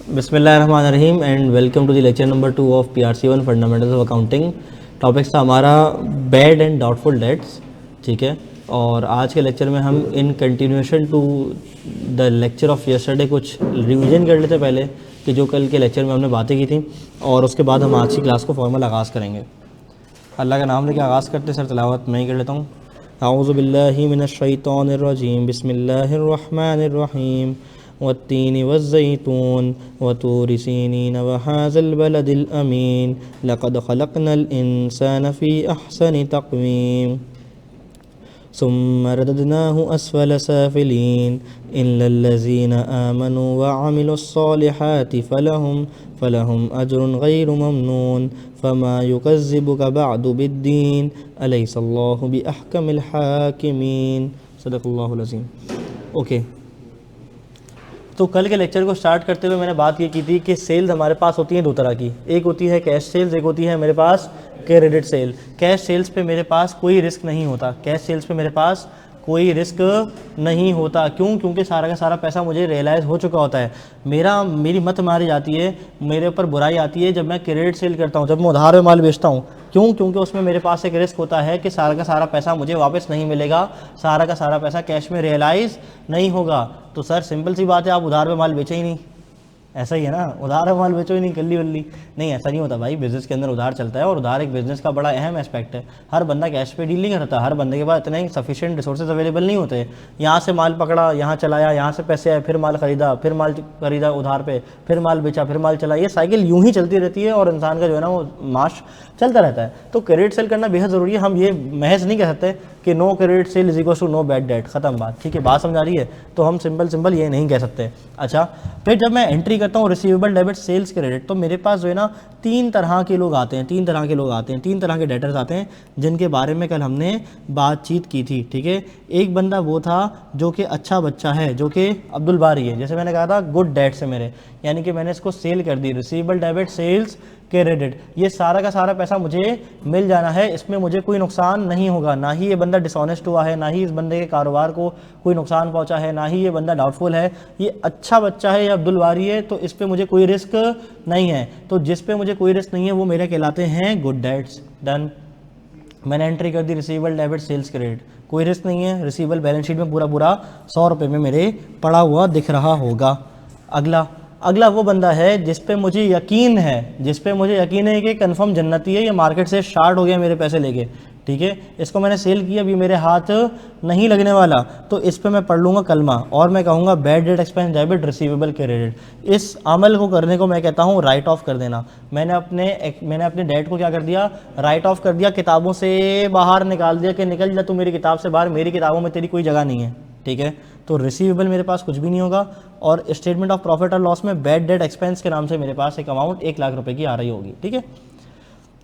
बिस्मिल्लाहिर्रहमानिर्रहीम and welcome to the lecture number 2 of PRC1 fundamentals of accounting. Topics था हमारा bad and doubtful dates, ठीक है। और आज के लेक्चर में हम in continuation to the lecture of yesterday कुछ रिवीजन कर लेते पहले कि जो कल के लेक्चर में हमने बातें की थी, और उसके बाद हम आज की क्लास को फॉर्मल आगाज़ करेंगे। अल्लाह का नाम लेके आगाज़ करते सर, तिलावत मैं ही कर लेता हूँ। आऊज़ु बिल्लाहि मिनश शैतानिर रजीम, बिस्मिल्लाहिर रहमानिर रहीम, वत्तीनि वज़्ज़ैतून वतूरि सीनीन वहाज़ल बलदिल अमीन, लक़द ख़लक़नल इंसान फ़ी अहसनि तक़वीम, सुम्मा रददनाहु अस्फ़ल साफ़िलीन, इल्लल्लज़ीना आमनू व अमिलुस्सॉलिहाति फ़लहुम अज्रुन ग़ैरु ममनून, फ़मा युकज़्ज़िबुका बअदु बिद्दीन, अलैहिस्सल्लाहु बिअहकमिल हाकिमीन। सदक़ल्लाहुल अज़ीम। ओके, तो कल के लेक्चर को स्टार्ट करते हुए मैंने बात ये की थी कि सेल्स हमारे पास होती हैं दो तरह की। एक होती है कैश सेल्स, एक होती है मेरे पास क्रेडिट सेल। कैश सेल्स पे मेरे पास कोई रिस्क नहीं होता। कैश सेल्स पे मेरे पास कोई रिस्क नहीं होता। क्यों? क्योंकि सारा का सारा पैसा मुझे रियलाइज़ हो चुका होता है। मेरी मत मारी जाती है, मेरे ऊपर बुराई आती है जब मैं क्रेडिट सेल करता हूँ, जब मैं उधार में माल बेचता हूँ। क्यों? क्योंकि उसमें मेरे पास एक रिस्क होता है कि सारा का सारा पैसा मुझे वापस नहीं मिलेगा, सारा का सारा पैसा कैश में रियलाइज़ नहीं होगा। तो सर सिंपल सी बात है, आप उधार में माल बेचे ही नहीं, ऐसा ही है ना। उधार में माल बेचो ही नहीं, कल्ली वल्ली नहीं, ऐसा नहीं होता भाई। बिजनेस के अंदर उधार चलता है और उधार एक बिजनेस का बड़ा अहम एस्पेक्ट है। हर बंदा कैश पे डील नहीं करता, हर बंदे के पास इतने सफिशिएंट रिसोर्सेज अवेलेबल नहीं होते। यहाँ से माल पकड़ा, यहाँ चलाया, यहाँ से पैसे आए, फिर माल खरीदा उधार पे, फिर माल बेचा, फिर माल चला। ये साइकिल यूं ही चलती रहती है और इंसान का जो है ना वो माश चलता रहता है। तो क्रेडिट सेल करना बेहद ज़रूरी है। हम ये महज नहीं कह सकते कि no credit sale is equal to no bad debt, ख़त्म बात, ठीक है। बात समझ आ रही है? तो हम सिंपल ये नहीं कह सकते। अच्छा, फिर जब मैं एंट्री करता हूँ रिसीवेबल, डेबिट, सेल्स, क्रेडिट, तो मेरे पास जो है ना तीन तरह के लोग आते हैं, तीन तरह के डेटर्स आते हैं जिनके बारे में कल हमने बातचीत की थी, ठीक है। एक बंदा वो था जो कि अच्छा बच्चा है, जो कि अब्दुल बारी है, जैसे मैंने कहा था गुड डेट्स है मेरे, यानी कि मैंने इसको सेल कर दी, रिसीवेबल, डेबिट, सेल्स, क्रेडिट, ये सारा का सारा पैसा मुझे मिल जाना है, इसमें मुझे कोई नुकसान नहीं होगा। ना ही ये बंदा डिसऑनेस्ट हुआ है, ना ही इस बंदे के कारोबार को कोई नुकसान पहुंचा है, ना ही ये बंदा डाउटफुल है। ये अच्छा बच्चा है, ये अब्दुल बारी है, तो इस पे मुझे कोई रिस्क नहीं है। तो जिस पे मुझे कोई रिस्क नहीं है वो मेरे कहलाते हैं गुड डेट्स। डन, मैंने एंट्री कर दी रिसीवेबल, डेबिट, सेल्स, क्रेडिट, कोई रिस्क नहीं है। रिसीवेबल बैलेंस शीट में पूरा 100 रुपये में मेरे पड़ा हुआ दिख रहा होगा। अगला वो बंदा है जिस पे मुझे यकीन है कि कंफर्म जन्नती है, ये मार्केट से शार्ट हो गया मेरे पैसे लेके, ठीक है। इसको मैंने सेल किया, अभी मेरे हाथ नहीं लगने वाला, तो इस पे मैं पढ़ लूँगा कलमा और मैं कहूँगा bad debt, expense, debit, receivable, credit. इस अमल को करने को मैं कहता हूँ राइट ऑफ कर देना। मैंने अपने डेट को क्या कर दिया? राइट ऑफ कर दिया, किताबों से बाहर निकाल दिया कि निकल जा तू मेरी किताब से बाहर, मेरी किताबों में तेरी कोई जगह नहीं है, ठीक है। तो रिसीवेबल मेरे पास कुछ भी नहीं होगा, और स्टेटमेंट ऑफ प्रॉफिट और लॉस में बैड डेट एक्सपेंस के नाम से मेरे पास एक अमाउंट 1 लाख रुपए की आ रही होगी, ठीक है।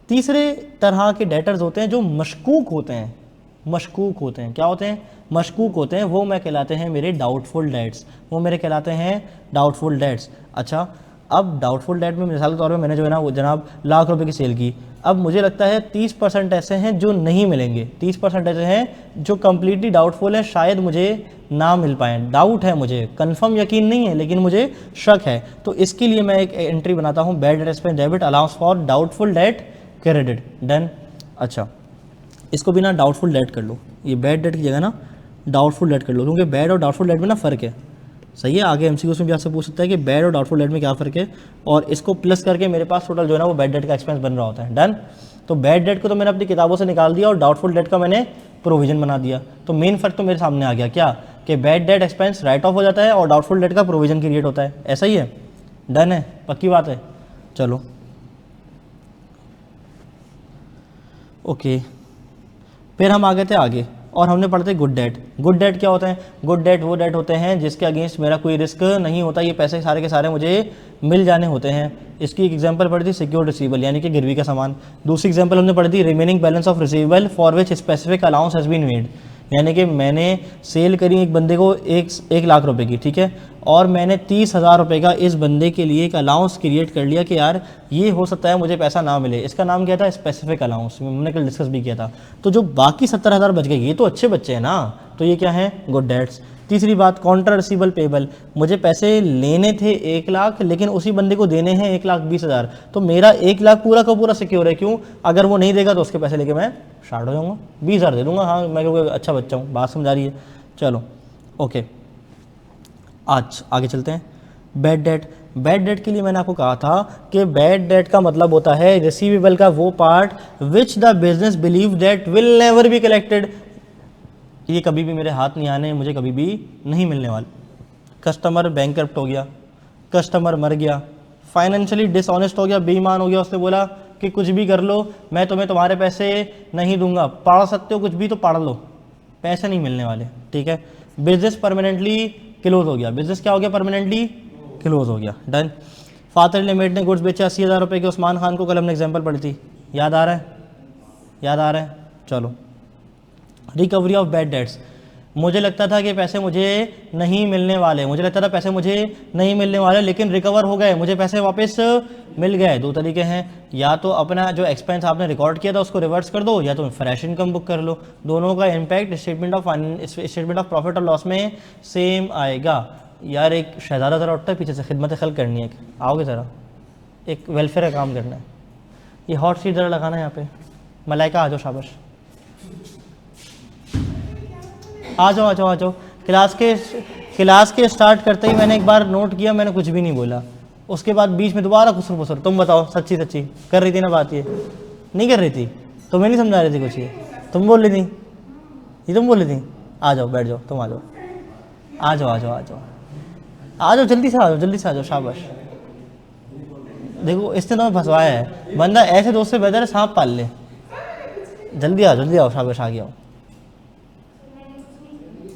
तीसरे तरह के डेटर्स होते हैं जो मशकूक होते हैं। क्या होते हैं? मशकूक होते हैं। वो मैं कहलाते हैं मेरे डाउटफुल डेट्स। अच्छा, अब डाउटफुल डेट में मिसाल के तौर पे मैंने जो है ना वो जनाब लाख रुपए की सेल की। अब मुझे लगता है 30% ऐसे हैं जो नहीं मिलेंगे, 30% ऐसे हैं जो कम्प्लीटली डाउटफुल है, शायद मुझे ना मिल पाए। डाउट है मुझे, कंफर्म यकीन नहीं है, लेकिन मुझे शक है। तो इसके लिए मैं एक एंट्री बनाता हूँ, bad debt, expense, debit, allowance for doubtful debt, credit. Done. अच्छा, इसको भी ना डाउटफुल डेट कर लो, ये बैड डेट की जगह ना डाउटफुल डेट कर लो, क्योंकि बैड और डाउटफुल डेट में ना फ़र्क है। सही है, आगे एमसीक्यूज़ में भी आपसे पूछ सकता है कि बैड और डाउटफुल डेट में क्या फ़र्क है, और इसको प्लस करके मेरे पास टोटल जो है ना वो बैड डेट का एक्सपेंस बन रहा होता है। डन। तो बैड डेट को तो मैंने अपनी किताबों से निकाल दिया और डाउटफुल डेट का मैंने प्रोविजन बना दिया। तो मेन फ़र्क तो मेरे सामने आ गया, क्या कि bad debt expense right of हो जाता है और डाउटफुल डेट का प्रोविजन क्रिएट होता है। ऐसा ही है? डन है, पक्की बात है। चलो ओके, फिर हम आ गए थे आगे और हमने पढ़ते थे गुड डेट। गुड डेट क्या होते हैं? गुड डेट वो डेट होते हैं जिसके अगेंस्ट मेरा कोई रिस्क नहीं होता, ये पैसे सारे के सारे मुझे मिल जाने होते हैं। इसकी एक एग्जांपल पढ़ी थी सिक्योर्ड रिसीवेबल, यानी कि गिरवी का सामान। दूसरी एग्जांपल हमने पढ़ी थी remaining balance of receivable for which specific allowance has been made, यानी कि मैंने सेल करी एक बंदे को 1 लाख रुपए की, ठीक है, और मैंने 30,000 रुपये का इस बंदे के लिए एक अलाउंस क्रिएट कर लिया कि यार ये हो सकता है मुझे पैसा ना मिले। इसका नाम क्या था? Specific allowance. हमने कल डिस्कस भी किया था। तो जो बाकी 70,000 बच गए, ये तो अच्छे बच्चे हैं ना, तो ये क्या है? Good debts. तीसरी बात कॉन्ट्रा रिसीवेबल पेबल, मुझे पैसे लेने थे 1 लाख लेकिन उसी बंदे को देने हैं 1,20,000, तो मेरा 1 लाख पूरा का पूरा सिक्योर है। क्यों? अगर वो नहीं देगा तो उसके पैसे लेके मैं शार्ट हो जाऊँगा, 20,000 दे दूँगा। हाँ मैं क्योंकि अच्छा बच्चा हूँ, बात समझा रही है। चलो ओके, आज आगे चलते हैं। बैड डेट, बैड डेट के लिए मैंने आपको कहा था कि बैड डेट का मतलब होता है रिसीवेबल का वो part which the business believe that will never be collected, ये कभी भी मेरे हाथ नहीं आने, मुझे कभी भी नहीं मिलने वाले। कस्टमर बैंकरप्ट हो गया, कस्टमर मर गया, फाइनेंशियली डिसऑनेस्ट हो गया, बेईमान हो गया, उसने बोला कि कुछ भी कर लो मैं तुम्हें तुम्हारे पैसे नहीं दूंगा, पढ़ सकते हो कुछ भी तो पढ़ लो, पैसे नहीं मिलने वाले। ठीक है, बिजनेस परमानेंटली क्लोज हो गया, बिजनेस क्या हो गया? परमानेंटली क्लोज हो गया। डन। फातर लिमिटेड ने गुड्स बेचे 80,000 रुपये के उस्मान खान को, कल हमने एग्जाम्पल पढ़ी थी, याद आ रहा है? याद आ रहा है? चलो, रिकवरी ऑफ बैड डेट्स, मुझे लगता था कि पैसे मुझे नहीं मिलने वाले, मुझे लगता था पैसे मुझे नहीं मिलने वाले, लेकिन रिकवर हो गए, मुझे पैसे वापस मिल गए। 2 तरीके हैं, या तो अपना जो एक्सपेंस आपने रिकॉर्ड किया था उसको रिवर्स कर दो, या तो फ्रेश इनकम बुक कर लो। दोनों का इम्पैक्ट स्टेटमेंट ऑफ प्रॉफिट और लॉस में सेम आएगा। यार एक शहजादा ज़रा उठता है पीछे से, खिदमत खल्क करनी है, आओगे ज़रा, एक वेलफेयर का काम करना है। ये हॉट सीट ज़रा लगाना है यहाँ पे, मलाइका आ जाओ, शाबाश, आ जाओ आ जाओ आ जाओ। क्लास के स्टार्ट करते ही मैंने एक बार नोट किया, मैंने कुछ भी नहीं बोला, उसके बाद बीच में दोबारा खुसर फुसर। तुम बताओ, सच्ची सच्ची कर रही थी ना बात? ये नहीं कर रही थी, तुम्हें नहीं समझा रही थी कुछ, ये तुम बोल रही थी, ये तुम बोल रही थी। आ जाओ, बैठ जाओ, तुम आ जाओ, आ जाओ आ जाओ आ जाओ आ जाओ, जल्दी से आ जाओ, जल्दी से आ जाओ, शाबाश। देखो इसने तुम्हें फंसवाया है, बंदा ऐसे दोस्त से बेहतर है सांप पाल ले। जल्दी आओ, जल्दी आओ, शाबाश, आगे आओ।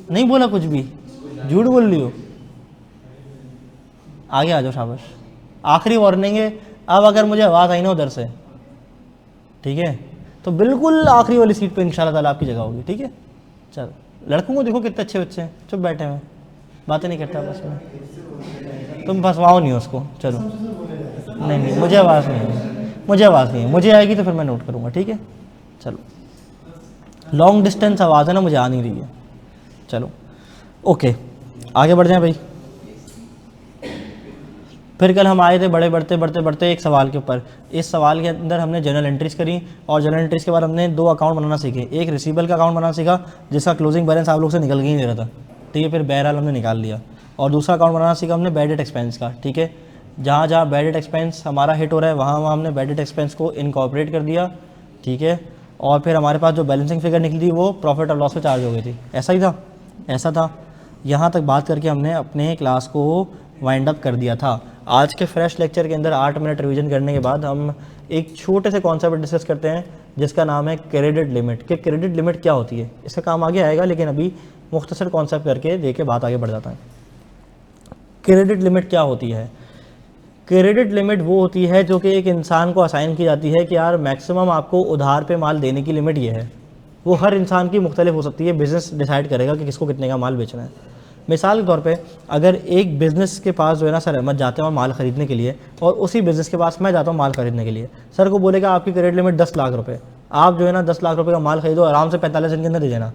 नहीं बोला कुछ भी, झूठ बोल रही हो, आगे आ जाओ, शाबाश। आखिरी वार्निंग है, अब अगर मुझे आवाज़ आई ना उधर से, ठीक है, तो बिल्कुल आखिरी वाली सीट पे इंशाल्लाह ताला आपकी जगह होगी। ठीक है, चलो। लड़कों को देखो कितने अच्छे बच्चे हैं, चुप बैठे हैं, बातें नहीं करता बस में, तुम फंसवाओ नहीं उसको। चलो, नहीं नहीं, मुझे आवाज़ नहीं है, मुझे आवाज़ नहीं है, मुझे आएगी तो फिर मैं नोट करूँगा। ठीक है, चलो। लॉन्ग डिस्टेंस आवाज़ है ना, मुझे आ नहीं रही है। चलो ओके, आगे बढ़ जाएं भाई। फिर कल हम आए थे बढ़ते एक सवाल के ऊपर। इस सवाल के अंदर हमने जर्नल एंट्रीज करी, और जर्नल एंट्रीज के बाद हमने 2 अकाउंट बनाना सीखे। एक रिसीवेबल का अकाउंट बनाना सीखा जिसका क्लोजिंग बैलेंस आप लोग से निकल के ही नहीं रहा था, ठीक है, फिर बहरहाल हमने निकाल लिया। और दूसरा अकाउंट बनाना सीखा हमने बैड डेट एक्सपेंस का। ठीक है, जहाँ जहाँ बैड डेट एक्सपेंस हमारा हिट हो रहा है वहाँ हमने बैड डेट एक्सपेंस को इनकॉर्पोरेट कर दिया। ठीक है, और फिर हमारे पास जो बैलेंसिंग फिगर निकली थी वो प्रॉफिट और लॉस पे चार्ज हो गई थी। ऐसा ही था, ऐसा था। यहाँ तक बात करके हमने अपने क्लास को वाइंड अप कर दिया था। आज के फ्रेश लेक्चर के अंदर 8 मिनट रिवीजन करने के बाद हम एक छोटे से कॉन्सेप्ट डिस्कस करते हैं जिसका नाम है क्रेडिट लिमिट। कि क्रेडिट लिमिट क्या होती है, इसका काम आगे आएगा, लेकिन अभी मुख्तसर कॉन्सेप्ट करके देके बात आगे बढ़ जाता है। क्रेडिट लिमिट क्या होती है? क्रेडिट लिमिट वो होती है जो कि एक इंसान को असाइन की जाती है कि यार मैक्सिमम आपको उधार पे माल देने की लिमिट ये है। वो हर इंसान की मुख्तलिफ हो सकती है, बिज़नेस डिसाइड करेगा कि किसको कितने का माल बेचना है। मिसाल के तौर पे अगर एक बिज़नेस के पास जो है ना सर अहमद जाते हैं माल ख़रीदने के लिए, और उसी बिज़नेस के पास मैं जाता हूँ माल ख़रीदने के लिए, सर को बोलेगा आपकी क्रेडिट लिमिट 10 लाख रुपये, आप जो है ना 10 लाख रुपये का माल खरीदो, आराम से 45 दिन के अंदर दे देना।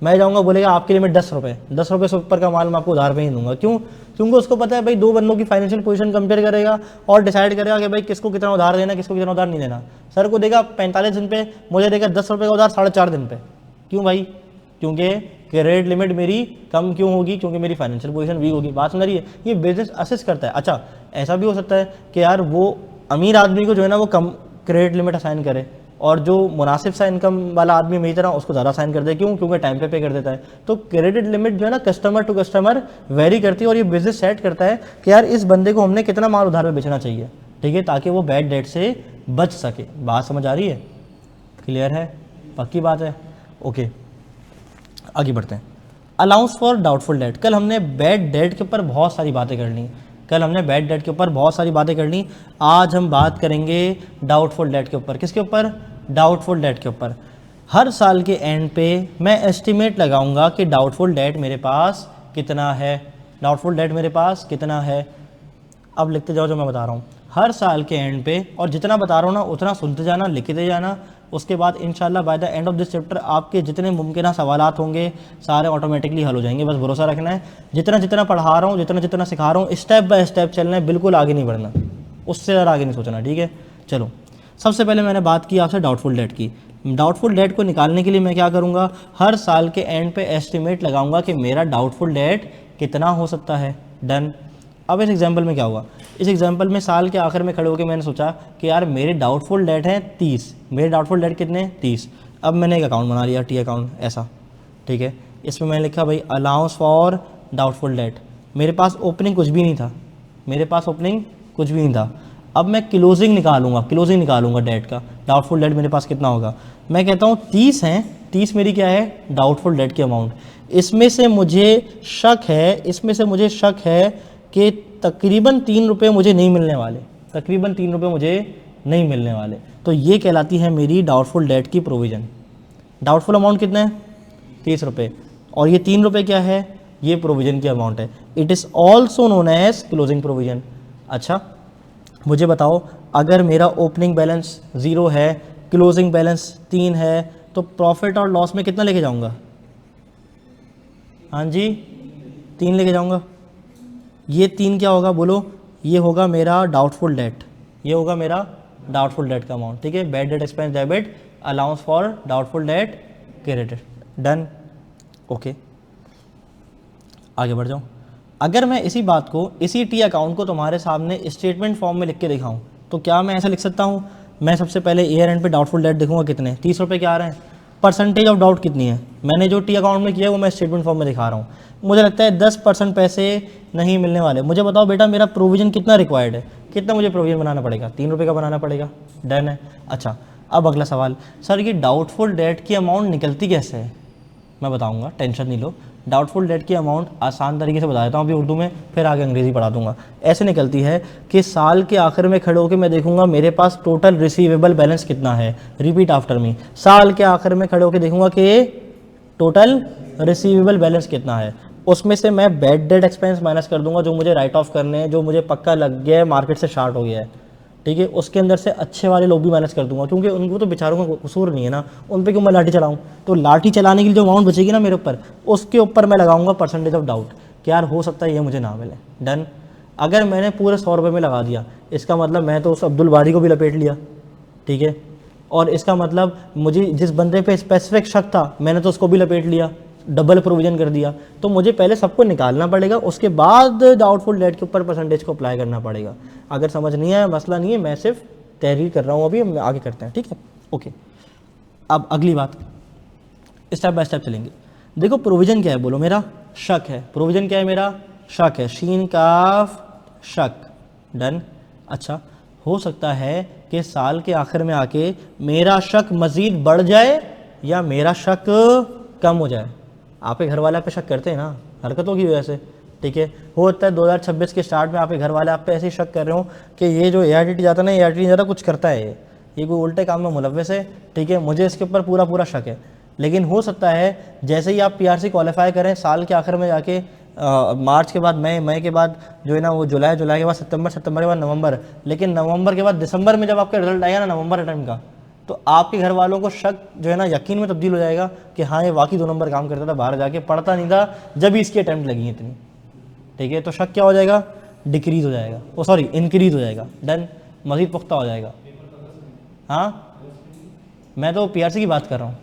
मैं जाऊँगा, बोलेगा आपकी लिमिट 10 रुपये, 10 रुपये से ऊपर का माल मैं आपको उधार पे ही दूंगा। क्यों? क्योंकि उसको पता है भाई 2 बंदों की फाइनेंशियल पोजीशन कंपेयर करेगा और डिसाइड करेगा कि भाई किसको कितना उधार देना, किसको कितना उधार नहीं देना। सर को देगा 45 दिन पे, मुझे देगा 10 रुपये का उधार 4.5 दिन पे। क्यों भाई? क्योंकि क्रेडिट लिमिट मेरी कम क्यों होगी? क्योंकि मेरी फाइनेंशियल पोजीशन वीक होगी। बात समझ रही है? ये बिजनेस असेस करता है। अच्छा, ऐसा भी हो सकता है कि यार वो अमीर आदमी को जो है ना वो कम क्रेडिट लिमिट असाइन करे, और जो मुनासिब सा इनकम वाला आदमी मेरी तरह उसको ज़्यादा साइन कर दे। क्यों? क्योंकि टाइम पे कर देता है। तो क्रेडिट लिमिट जो है ना कस्टमर टू कस्टमर वेरी करती है, और ये बिजनेस सेट करता है कि यार इस बंदे को हमने कितना माल उधार पे बेचना चाहिए, ठीक है, ताकि वो बैड डेट से बच सके। बात समझ आ रही है? क्लियर है? पक्की बात है? ओके, आगे बढ़ते हैं। Allowance for doubtful date. कल हमने बैड डेट के ऊपर बहुत सारी बातें कर ली, आज हम बात करेंगे डाउटफुल डेट के ऊपर। किसके ऊपर? डाउटफुल डेट के ऊपर। हर साल के एंड पे मैं एस्टिमेट लगाऊंगा कि डाउटफुल डेट मेरे पास कितना है, अब लिखते जाओ जो मैं बता रहा हूँ। हर साल के एंड पे, और जितना बता रहा हूँ ना उतना सुनते जाना, लिखते जाना, उसके बाद इंशाल्लाह by the end of this chapter आपके जितने मुमकिन सवालात होंगे सारे ऑटोमेटिकली हल हो जाएंगे। बस भरोसा रखना है, जितना जितना पढ़ा रहा हूँ, जितना जितना सिखा रहा हूँ, स्टेप बाय स्टेप चलना है, बिल्कुल आगे नहीं बढ़ना, उससे ज़्यादा आगे नहीं सोचना, ठीक है। चलो, सबसे पहले मैंने बात की आपसे डाउटफुल डेट की। डाउटफुल डेट को निकालने के लिए मैं क्या करूँगा, हर साल के एंड पे एस्टिमेट लगाऊंगा कि मेरा डाउटफुल डेट कितना हो सकता है। डन। अब इस एग्जांपल में क्या हुआ, इस एग्जांपल में साल के आखिर में खड़े होकर मैंने सोचा कि यार मेरे डाउटफुल डेट हैं 30, मेरे डाउटफुल डेट कितने 30। अब मैंने एक अकाउंट बना लिया, टी अकाउंट ऐसा, ठीक है। इसमें मैंने लिखा भाई अलाउंस फॉर डाउटफुल डेट। मेरे पास ओपनिंग कुछ भी नहीं था, मेरे पास ओपनिंग कुछ भी नहीं था। अब मैं क्लोजिंग निकालूंगा डेट का, डाउटफुल डेट मेरे पास कितना होगा। मैं कहता हूँ 30 हैं, 30 मेरी क्या है डाउटफुल डेट की अमाउंट। इसमें से मुझे शक है कि तकरीबन 3 रुपये मुझे नहीं मिलने वाले, तकरीबन 3 रुपये मुझे नहीं मिलने वाले। तो ये कहलाती है मेरी डाउटफुल डेट की प्रोविज़न। डाउटफुल अमाउंट कितना है 30 रुपये, और ये 3 रुपये क्या है, ये प्रोविज़न की अमाउंट है। It is also known as closing provision. अच्छा, मुझे बताओ, अगर मेरा ओपनिंग बैलेंस 0 है, क्लोजिंग बैलेंस 3 है, तो प्रॉफिट और लॉस में कितना लेके जाऊंगा? हाँ जी, 3 लेके जाऊंगा। ये 3 क्या होगा बोलो? ये होगा मेरा डाउटफुल डेट, ये होगा मेरा डाउटफुल डेट का अमाउंट, ठीक है। Bad debt expense debit, allowance for doubtful debt credit. Done, okay, आगे बढ़ जाऊँ। अगर मैं इसी बात को, इसी टी अकाउंट को तुम्हारे सामने स्टेटमेंट फॉर्म में लिख के दिखाऊं, तो क्या मैं ऐसा लिख सकता हूं? मैं सबसे पहले ईयर एंड पे डाउटफुल डेट देखूंगा कितने 30 रुपये के आ रहे हैं, परसेंटेज ऑफ डाउट कितनी है। मैंने जो टी अकाउंट में किया है वो मैं स्टेटमेंट फॉर्म में दिखा रहा हूँ। मुझे लगता है 10% पैसे नहीं मिलने वाले। मुझे बताओ बेटा मेरा प्रोविज़न कितना रिक्वायर्ड है, कितना मुझे प्रोविज़न बनाना पड़ेगा? 3 रुपये का बनाना पड़ेगा। डन है। अच्छा, अब अगला सवाल, सर ये डाउटफुल डेट की अमाउंट निकलती कैसे है? मैं बताऊंगा, टेंशन नहीं लो। डाउटफुल डेट की अमाउंट आसान तरीके से बता देता हूँ अभी उर्दू में, फिर आगे अंग्रेज़ी पढ़ा दूंगा। ऐसे निकलती है कि साल के आखिर में खड़े होकर मैं देखूंगा मेरे पास टोटल रिसीवेबल बैलेंस कितना है। रिपीट आफ्टर मी, साल के आखिर में खड़े होकर देखूंगा कि टोटल रिसीवेबल बैलेंस कितना है। उसमें से मैं बैड डेट एक्सपेंस माइनस कर दूंगा, जो मुझे राइट ऑफ करने हैं, जो मुझे पक्का लग गया है, मार्केट से शार्ट हो गया है, ठीक है। उसके अंदर से अच्छे वाले लोग भी माइनस कर दूंगा, क्योंकि उनको तो बेचारों का कसूर नहीं है ना, उन पे क्यों मैं लाठी चलाऊं। तो लाठी चलाने के लिए जो अमाउंट बचेगी ना मेरे ऊपर, उसके ऊपर मैं लगाऊंगा परसेंटेज ऑफ डाउट कि यार हो सकता है ये मुझे ना मिले। डन। अगर मैंने पूरे 100 रुपये में लगा दिया, इसका मतलब मैं तो उस अब्दुल बारी को भी लपेट लिया, ठीक है। और इसका मतलब मुझे जिस बंदे पे स्पेसिफिक शक था मैंने तो उसको भी लपेट लिया, डबल प्रोविज़न कर दिया। तो मुझे पहले सबको निकालना पड़ेगा, उसके बाद डाउटफुल डेट के ऊपर परसेंटेज को अप्लाई करना पड़ेगा। अगर समझ नहीं आया, मसला नहीं है, मैं सिर्फ तहरीर कर रहा हूँ, अभी हम आगे करते हैं, ठीक है। ओके, अब अगली बात, स्टेप बाय स्टेप चलेंगे। देखो प्रोविज़न क्या है बोलो? मेरा शक है। प्रोविज़न क्या है? मेरा शक है, शीन काफ शक। डन। अच्छा, हो सकता है कि साल के आखिर में आके मेरा शक मज़ीद बढ़ जाए या मेरा शक कम हो जाए। आपके घर वाले आप पे शक करते हैं ना हरकतों की वजह से, ठीक है। होता है 2026 के स्टार्ट में आपके घर वाले आप पे ऐसे ही शक कर रहे हो कि ये जो ARTT जाता है ना, ARTT ज़्यादा कुछ करता है, ये कोई उल्टे काम में मुलव्वस है, ठीक है। मुझे इसके ऊपर पूरा शक है। लेकिन हो सकता है जैसे ही आप PRC क्वालिफाई करें, साल के आखिर में जाके मार्च के बाद मई के बाद जो है ना वो जुलाई के बाद सितंबर के बाद नवंबर, लेकिन नवंबर के बाद दिसंबर में जब आपका रिजल्ट आएगा ना नवंबर अटेम्प्ट का, तो आपके घर वालों को शक जो है ना यकीन में तब्दील हो जाएगा कि हाँ ये वाकई 2 नंबर काम करता था, बाहर जाके पढ़ता नहीं था, जब इसकी अटैम्प्ट लगी इतनी, ठीक है। तो शक क्या हो जाएगा? डिक्रीज़ हो जाएगा, ओ सॉरी इंक्रीज़ हो जाएगा। डन, मज़ीद पुख्ता हो जाएगा। हाँ, मैं तो PRC की बात कर रहा हूँ,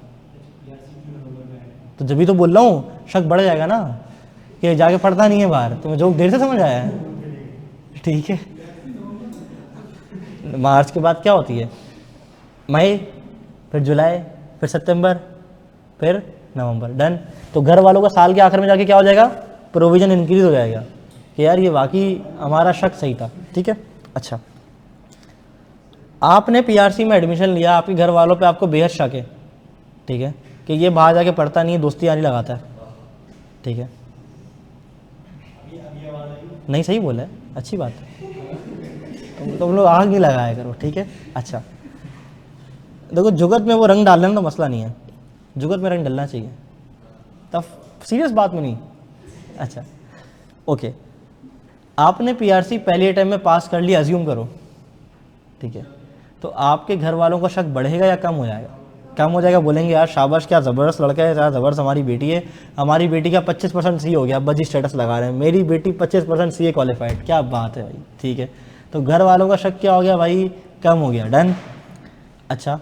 तो जब भी तो बोल रहा हूँ शक बढ़ जाएगा ना कि जाके पढ़ता नहीं है बाहर। तुम्हें जो देर से समझ आया है, ठीक है। मार्च के बाद क्या होती है? मई, फिर जुलाई, फिर सितंबर, फिर नवंबर। डन। तो घर वालों का साल के आखिर में जाके क्या हो जाएगा? प्रोविज़न इंक्रीज़ हो जाएगा कि यार ये वाकई हमारा शक सही था, ठीक है। अच्छा, आपने PRC में एडमिशन लिया, आपके घर वालों पे आपको बेहद शक है, ठीक है, कि ये बाहर जाके पढ़ता नहीं है, दोस्ती यारी लगाता है, ठीक है। नहीं, सही बोला है, अच्छी बात है। तुम लोग आग नहीं लगाया करो, ठीक है। अच्छा, देखो जुगत में वो रंग डालने में तो मसला नहीं है, जुगत में रंग डलना चाहिए, तब सीरियस बात में नहीं। अच्छा, ओके, आपने PRC पहले टाइम में पास कर लिया, अज्यूम करो, ठीक है। तो आपके घर वालों का शक बढ़ेगा या कम हो जाएगा? कम हो जाएगा, बोलेंगे यार शाबाश, क्या ज़बरदस्त लड़का है, क्या ज़बरदस्त हमारी बेटी है, हमारी बेटी का 25% सी हो गया, अब्बा जी स्टेटस लगा रहे हैं मेरी बेटी 25% सी ए क्वालिफाइड, क्या बात है भाई, ठीक है। तो घर वालों का शक क्या हो गया भाई, कम हो गया, डन। अच्छा,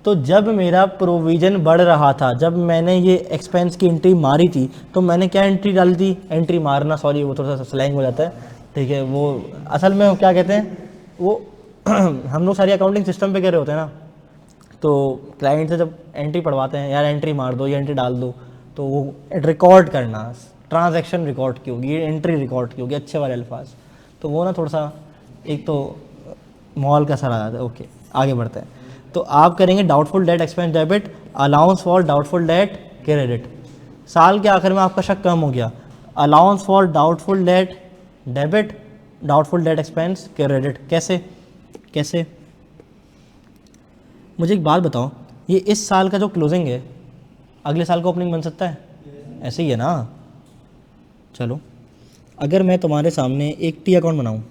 तो जब मेरा प्रोविज़न बढ़ रहा था, जब मैंने ये एक्सपेंस की एंट्री मारी थी, तो मैंने क्या एंट्री डाली थी, एंट्री मारना, सॉरी वो थोड़ा सा स्लैंग हो जाता है, ठीक है, वो असल में क्या कहते हैं वो हम लोग सारी अकाउंटिंग सिस्टम पे कह रहे होते हैं ना, तो क्लाइंट से जब एंट्री पढ़वाते हैं, यार एंट्री मार दो, ये एंट्री डाल दो, तो वो रिकॉर्ड करना, ट्रांजैक्शन रिकॉर्ड की होगी, एंट्री रिकॉर्ड की होगी, अच्छे वाले अल्फाज, तो वो ना थोड़ा सा एक तो माहौल का असर आ जाता है। ओके, आगे बढ़ते हैं। तो आप करेंगे doubtful debt expense debit, allowance for doubtful debt credit. साल के आखिर में आपका शक कम हो गया, allowance for doubtful date debit, doubtful debt expense credit. कैसे कैसे मुझे एक बात बताओ, ये इस साल का जो क्लोजिंग है अगले साल का ओपनिंग बन सकता है? ऐसे ही है ना। चलो, अगर मैं तुम्हारे सामने एक टी अकाउंट बनाऊं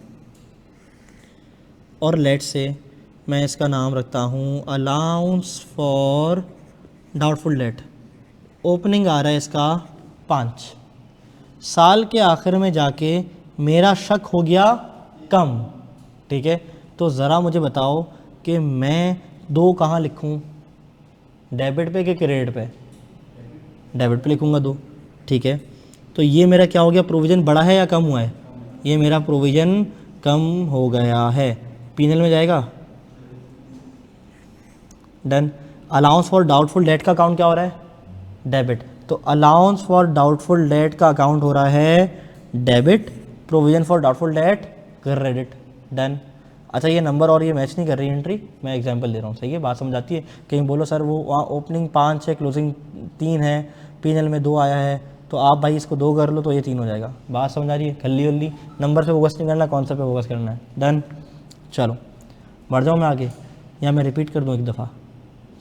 और लेट से मैं इसका नाम रखता हूँ allowance for doubtful debt, opening आ रहा है इसका 5, साल के आखिर में जाके मेरा शक हो गया कम, ठीक है, तो ज़रा मुझे बताओ कि मैं 2 कहाँ लिखूँ, डेबिट पे कि क्रेडिट पे? डेबिट पे लिखूँगा 2, ठीक है। तो ये मेरा क्या हो गया, प्रोविज़न बढ़ा है या कम हुआ है? ये मेरा प्रोविज़न कम हो गया है, पीनल में जाएगा, done. Allowance for doubtful debt का अकाउंट क्या हो रहा है, डेबिट, तो अलाउंस फॉर डाउटफुल डेट का अकाउंट हो रहा है debit, provision for doubtful debt credit, done. अच्छा, ये नंबर और ये मैच नहीं कर रही एंट्री, मैं एग्जांपल दे रहा हूँ, सही है, बात समझ आती है। कहीं बोलो सर वो वहाँ ओपनिंग 5 है, क्लोजिंग 3 है, पीनल में 2 आया है, तो आप भाई इसको 2 कर लो तो ये 3 हो जाएगा। बात समझ आ रही है, खल्ली वल्ली नंबर पे फोकस नहीं करना, कॉन्सेप्ट पे फोकस करना है, डन। चलो बढ़ जाऊँ मैं आगे, या मैं रिपीट कर दूँ एक दफ़ा,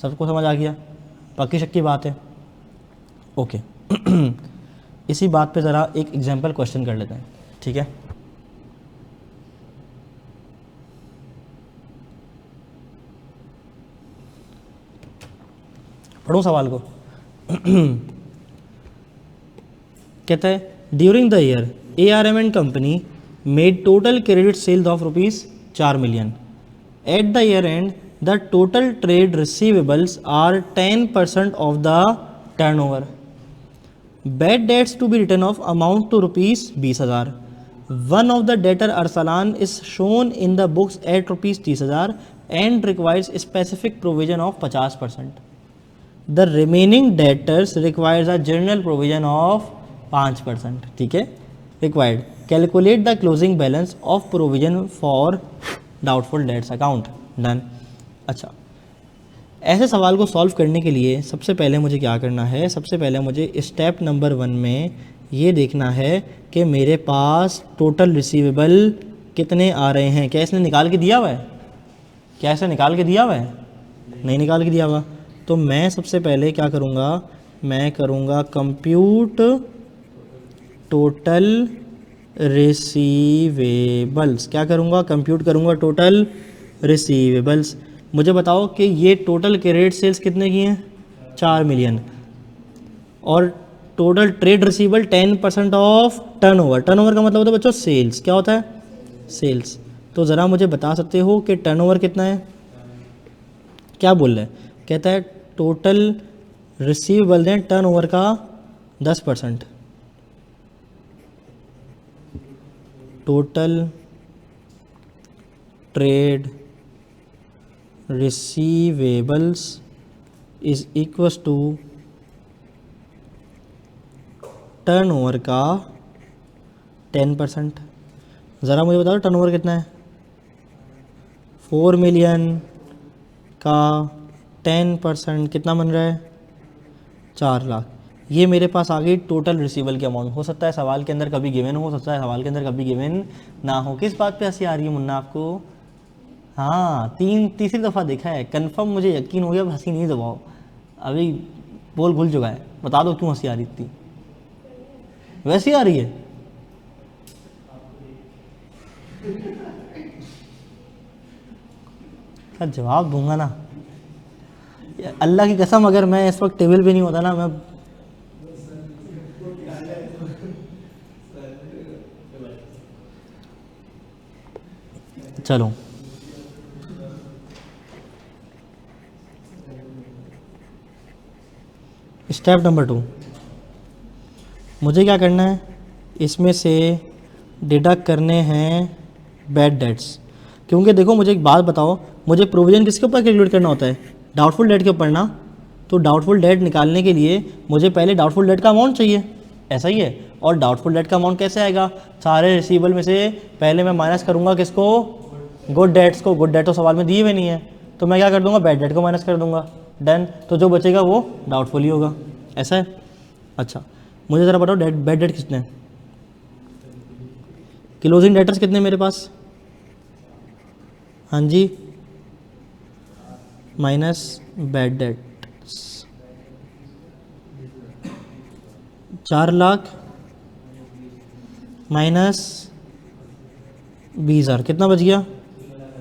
सबको समझ आ गया? पक्की शक्की बात है, ओके। इसी बात पे ज़रा एक एग्जांपल क्वेश्चन कर लेते हैं, ठीक है। पढ़ूँ सवाल को? कहता है during the year ARM and company made total credit sales of ₹4 million. At the year end the total trade receivables are 10% of the turnover. Bad debts to be written off amount to ₹20,000. One of the debtor Arsalan is shown in the books at ₹30,000 and requires specific provision of 50%. The remaining debtors requires a general provision of 5%. ठीक है, required. Calculate the closing balance of provision for doubtful debts account. Done. अच्छा, ऐसे सवाल को solve करने के लिए सबसे पहले मुझे क्या करना है, सबसे पहले मुझे स्टेप नंबर 1 में ये देखना है कि मेरे पास टोटल रिसीवेबल कितने आ रहे हैं। क्या इसने निकाल के दिया हुआ है? क्या इसने निकाल के दिया हुआ है? नहीं निकाल के दिया हुआ। तो मैं सबसे पहले क्या करूँगा, मैं करूँगा कंप्यूट टोटल रिसीवेबल्स। क्या करूँगा? कंप्यूट करूँगा टोटल रिसीवेबल्स। मुझे बताओ कि ये टोटल क्रेडिट सेल्स कितने की हैं? 4 मिलियन। और total trade receivable 10% of turnover. Turnover का मतलब होता है बच्चों सेल्स। क्या होता है? सेल्स। तो ज़रा मुझे बता सकते हो कि टर्नओवर कितना है? क्या बोल रहे हैं? कहता है टोटल रिसीवेबल हैं टर्नओवर का 10%। Total trade receivables is equals to turnover का 10%। ज़रा मुझे बताओ टर्नओवर कितना है? 4 मिलियन का 10% कितना बन रहा है? 4 लाख। ये मेरे पास आ गई टोटल रिसीवेबल की अमाउंट। हो सकता है सवाल के अंदर कभी गिवन हो सकता है सवाल के अंदर कभी गिवन ना हो। किस बात पे हंसी आ रही है मुन्ना आपको? हाँ, तीसरी दफ़ा देखा है, कंफर्म मुझे यकीन हो गया। हंसी नहीं दबाओ, अभी बोल भूल चुका है। बता दो क्यों हंसी आ रही थी? वैसी आ रही है। इसका जवाब दूंगा ना, अल्लाह की कसम, अगर मैं इस वक्त टेबल पे नहीं होता ना, मैं चलो स्टेप नंबर 2, मुझे क्या करना है, इसमें से डिडक्ट करने हैं बैड डेट्स। क्योंकि देखो मुझे एक बात बताओ, मुझे प्रोविज़न किसके ऊपर कैलकुलेट करना होता है, डाउटफुल डेट के ऊपर ना। तो डाउटफुल डेट निकालने के लिए मुझे पहले डाउटफुल डेट का अमाउंट चाहिए, ऐसा ही है। और डाउटफुल डेट का अमाउंट कैसे आएगा, सारे रिसीवेबल में से पहले मैं माइनस करूँगा किसको, गुड डेट्स को। गुड डेट तो सवाल में दिए हुए नहीं है, तो मैं क्या कर दूंगा, बैड डेट को माइनस कर दूंगा। डन, तो जो बचेगा वो डाउटफुल ही होगा, ऐसा है। अच्छा मुझे ज़रा बताओ बैड डेट कितने हैं, क्लोजिंग डेटर्स कितने मेरे पास, हाँ जी, minus bad debts 4 lakh minus 20,000, कितना बच गया,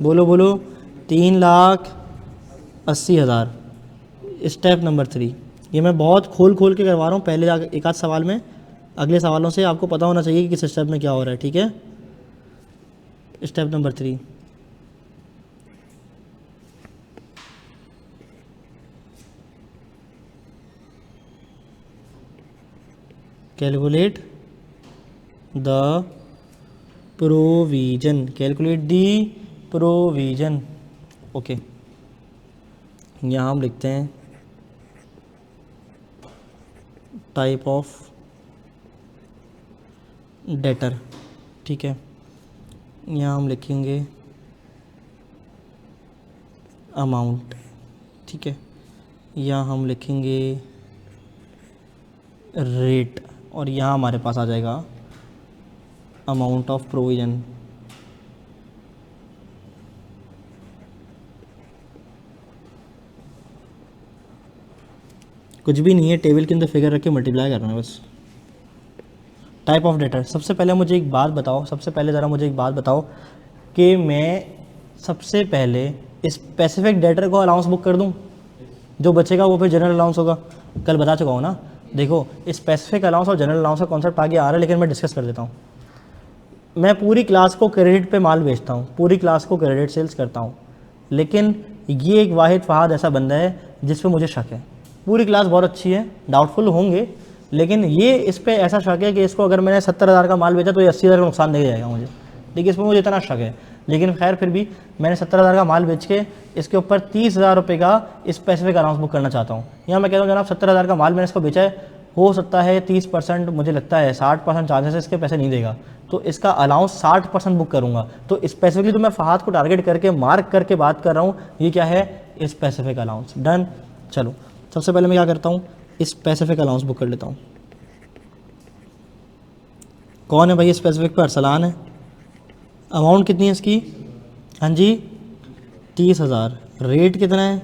बोलो बोलो, 3,80,000। स्टेप नंबर 3, ये मैं बहुत खोल खोल के करवा रहा हूँ, पहले एक आध सवाल में, अगले सवालों से आपको पता होना चाहिए कि किस स्टेप में क्या हो रहा है, ठीक है। Step number 3, calculate the provision, calculate the provision. Okay, यहाँ हम लिखते हैं टाइप ऑफ डेटर, ठीक है। यहाँ हम लिखेंगे अमाउंट, ठीक है। यहाँ हम लिखेंगे रेट, और यहाँ हमारे पास आ जाएगा अमाउंट ऑफ प्रोविज़न। कुछ भी नहीं है, टेबल के अंदर फिगर रख के मल्टीप्लाई करना है बस। टाइप ऑफ डेटर, सबसे पहले मुझे एक बात बताओ, सबसे पहले ज़रा मुझे एक बात बताओ कि मैं सबसे पहले स्पेसिफिक डेटर को अलाउंस बुक कर दूं, जो बचेगा वो फिर जनरल अलाउंस होगा। कल बता चुका हूँ ना, देखो स्पेसिफिक अलाउंस और जनरल अलाउंस का कॉन्सेप्ट आगे आ रहा है, लेकिन मैं डिस्कस कर देता हूँ। मैं पूरी क्लास को क्रेडिट पे माल बेचता हूँ, पूरी क्लास को क्रेडिट सेल्स करता हूँ, लेकिन ये एक वाहिद फहाद ऐसा बंदा है जिस पे मुझे शक है। पूरी क्लास बहुत अच्छी है, डाउटफुल होंगे, लेकिन ये इस पर ऐसा शक है कि इसको अगर मैंने 70,000 का माल बेचा तो ये 80,000 का नुकसान दे जाएगा मुझे, ठीक है, इस पर मुझे इतना शक है। लेकिन खैर फिर भी मैंने 70,000 का माल बेच के इसके ऊपर 30,000 रुपये का स्पेसिफिक अलाउंस बुक करना चाहता हूँ। यहाँ मैं कहता हूँ जनाब 70,000 का माल मैंने इसको बेचा है, हो सकता है 30%, मुझे लगता है 60% चांसेस है इसके पैसे नहीं देगा, तो इसका अलाउंस 60% बुक करूँगा। तो स्पेसिफिकली तो मैं फहाद को टारगेट करके मार्क करके बात कर रहा हूँ, ये क्या है, स्पेसिफिक अलाउंस। डन, चलो सबसे पहले मैं क्या करता हूँ, स्पेसिफिक अलाउंस बुक कर लेता हूँ। कौन है भाई स्पेसिफिक पर, अरसलान है। अमाउंट कितनी है इसकी, हाँ जी 30,000, रेट कितना है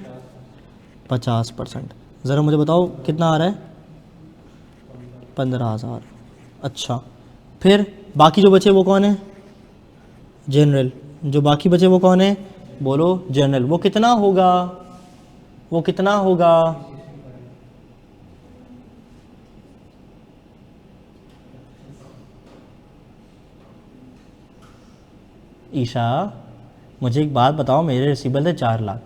50%। ज़रा मुझे बताओ कितना आ रहा है, 15,000। अच्छा, फिर बाकी जो बचे वो कौन है, जनरल। जो बाकी बचे वो कौन है, बोलो जनरल। वो कितना होगा, वो कितना होगा, ईशा मुझे एक बात बताओ, मेरे रिसीवेबल थे 4 लाख,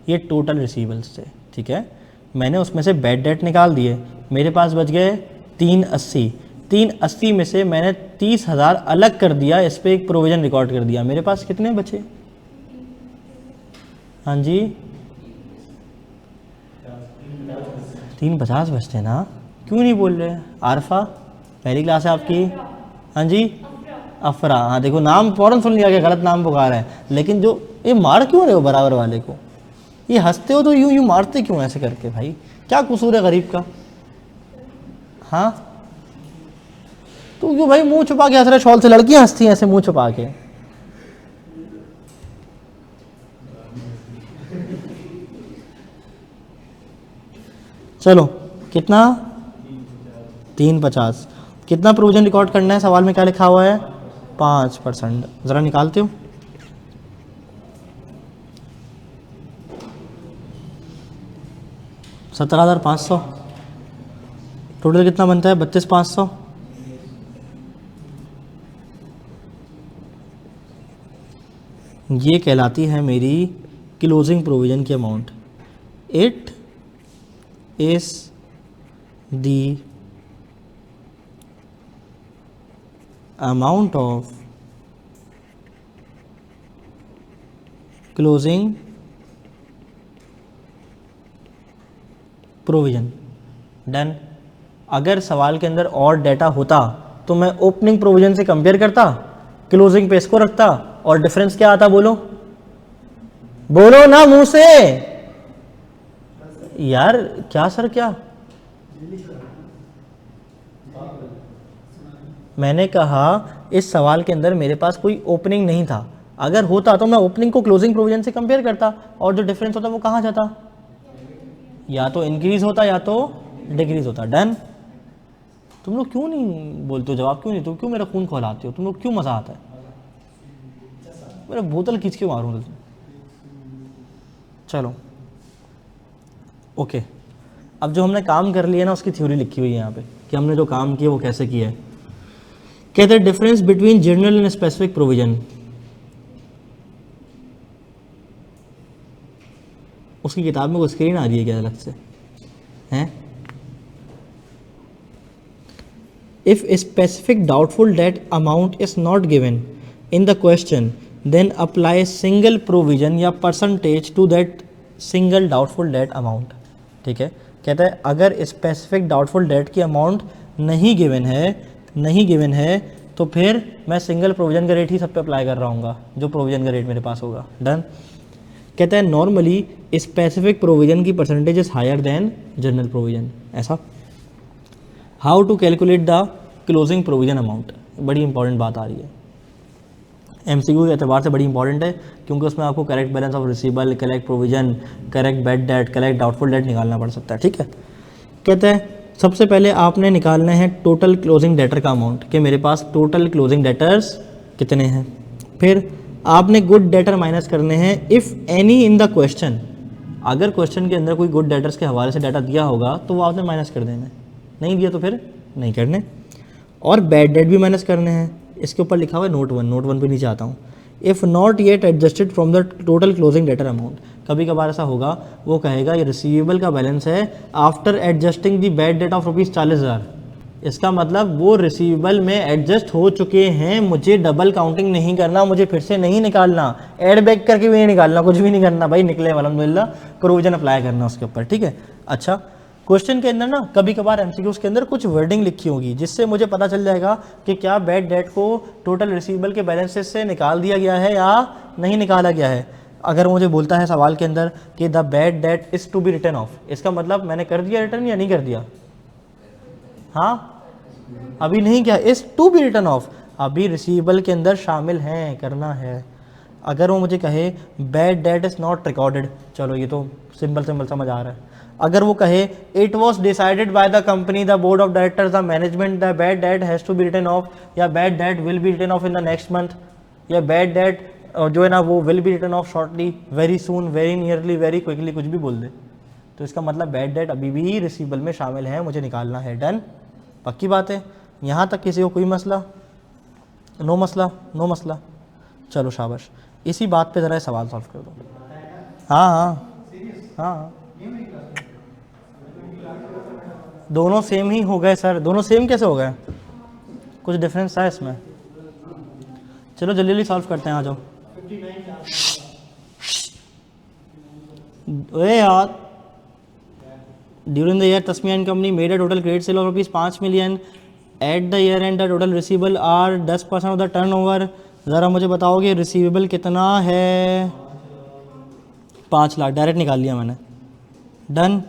ये टोटल रिसीवेबल्स थे, ठीक है। मैंने उसमें से बैड डेट निकाल दिए, मेरे पास बच गए 380। 380 में से मैंने 30,000 अलग कर दिया, इस पर एक प्रोविज़न रिकॉर्ड कर दिया। मेरे पास कितने बचे, हाँ जी 350 बचते ना, क्यों नहीं बोल रहे। आरफा पहली क्लास है आपकी, हाँ जी अफरा, हाँ देखो नाम फ़ौरन सुन लिया कि गलत नाम पुकारा है, लेकिन जो ये मार क्यों रहे हो बराबर वाले को, ये हंसते हो तो यूं यूं मारते क्यों ऐसे करके, भाई क्या कसूर है गरीब का। हाँ तो क्यों भाई मुंह छुपा के हंस रहे, शॉल से लड़कियां हंसती हैं ऐसे मुंह छुपा के। चलो कितना, 350। कितना प्रोविजन रिकॉर्ड करना है, सवाल में क्या लिखा हुआ है, 5%। ज़रा निकालते हो, 17,500। टोटल कितना बनता है? 32,500। ये कहलाती है मेरी क्लोजिंग प्रोविज़न की amount. It is the amount of closing provision. Done. अगर सवाल के अंदर और डेटा होता तो मैं ओपनिंग प्रोविज़न से कंपेयर करता, क्लोजिंग पे इसको रखता, और डिफरेंस क्या आता? बोलो बोलो ना मुंह से यार। क्या सर? क्या मैंने कहा? इस सवाल के अंदर मेरे पास कोई ओपनिंग नहीं था। अगर होता तो मैं ओपनिंग को क्लोजिंग प्रोविजन से कंपेयर करता, और जो डिफरेंस होता वो कहाँ जाता? या तो इंक्रीज होता या तो डिक्रीज होता। डन। तुम लोग क्यों नहीं बोलते हो? जवाब क्यों नहीं? तुम क्यों मेरा खून खौलाते हो? तुम लोग क्यों मजा आता है? मेरा बोतल खींच के मारूंगा। चलो ओके। अब जो हमने काम कर लिया ना उसकी थ्योरी लिखी हुई है यहाँ पे कि हमने जो काम किया वो कैसे किया है। कहते हैं difference between general and specific provision. उसकी किताब में कोई स्क्रीन आ रही है क्या अलग से? हैं? If specific doubtful debt amount is not given in the question then apply single provision या percentage to that single doubtful debt amount. ठीक है। कहता है अगर स्पेसिफिक डाउटफुल डेट की अमाउंट नहीं गिवन है तो फिर मैं सिंगल प्रोविजन का रेट ही सब पे अप्लाई कर रहा हूँ जो प्रोविजन का रेट मेरे पास होगा। डन। कहता है नॉर्मली स्पेसिफिक प्रोविजन की percentage is higher than general provision. ऐसा। How to calculate the closing provision amount. बड़ी इंपॉर्टेंट बात आ रही है, एमसीक्यू के एतबार से बड़ी इंपॉर्टेंट है, क्योंकि उसमें आपको correct balance of receivable, correct provision, correct bad debt, correct doubtful debt निकालना पड़ सकता है। ठीक है। कहते हैं सबसे पहले आपने निकालना है टोटल क्लोजिंग डेटर का अमाउंट, कि मेरे पास टोटल क्लोजिंग डेटर्स कितने हैं। फिर आपने गुड डेटर माइनस करने हैं if any in the question. अगर क्वेश्चन के अंदर कोई गुड डेटर्स के हवाले से डाटा दिया होगा तो वो आपने माइनस कर देना, नहीं दिया तो फिर नहीं करने। और बैड डेट भी माइनस करने हैं। इसके ऊपर लिखा हुआ है नोट 1 पे नीचे आता हूँ। If not yet adjusted from the total closing debtor amount. कभी कभार ऐसा होगा, वो कहेगा ये रिसीवेबल का बैलेंस है after adjusting the bad debt of ₹40,000। इसका मतलब वो रिसीवेबल में एडजस्ट हो चुके हैं, मुझे डबल काउंटिंग नहीं करना, मुझे फिर से नहीं निकालना, एड बैक करके भी नहीं निकालना, कुछ भी नहीं करना भाई, निकले अल्हम्दुलिल्लाह, प्रोविजन अप्लाई करना उसके ऊपर। ठीक है। अच्छा, क्वेश्चन के अंदर ना कभी कभार एमसीक्यूज के अंदर कुछ वर्डिंग लिखी होगी जिससे मुझे पता चल जाएगा कि क्या बैड डेट को टोटल रिसीवेबल के बैलेंसेस से निकाल दिया गया है या नहीं निकाला गया है। अगर मुझे बोलता है सवाल के अंदर कि the bad debt is to be written off, इसका मतलब मैंने कर दिया रिटर्न या नहीं कर दिया? हाँ, अभी नहीं किया। Is to be written off अभी रिसीवेबल के अंदर शामिल हैं, करना है। अगर वो मुझे कहे bad debt is not recorded, चलो ये तो सिंपल समझ आ रहा है। अगर वो कहे it was decided by the company, the board of directors, the management, the bad debt has to be written off, या bad debt will be written off in the next month, या bad debt जो है ना वो will be written off shortly, very soon, very nearly, very quickly, कुछ भी बोल दे तो इसका मतलब बैड डेट अभी भी रिसीवेबल में शामिल है, मुझे निकालना है। डन। पक्की बात है। यहाँ तक किसी को कोई मसला? नो मसला। चलो शाबाश, इसी बात पे ज़रा सवाल सॉल्व कर दो। हाँ, दोनों सेम ही हो गए सर। दोनों सेम कैसे हो गए? कुछ डिफरेंस था इसमें। चलो जल्दी सॉल्व करते हैं, आ जाओ। अरे यार, during the year Tasmia and company made a total credit sale of ₹5 million। At the year end the total receivable are 10% of the turnover. ज़रा मुझे बताओगे रिसीवेबल कितना है? 5 लाख। डायरेक्ट निकाल लिया मैंने। डन।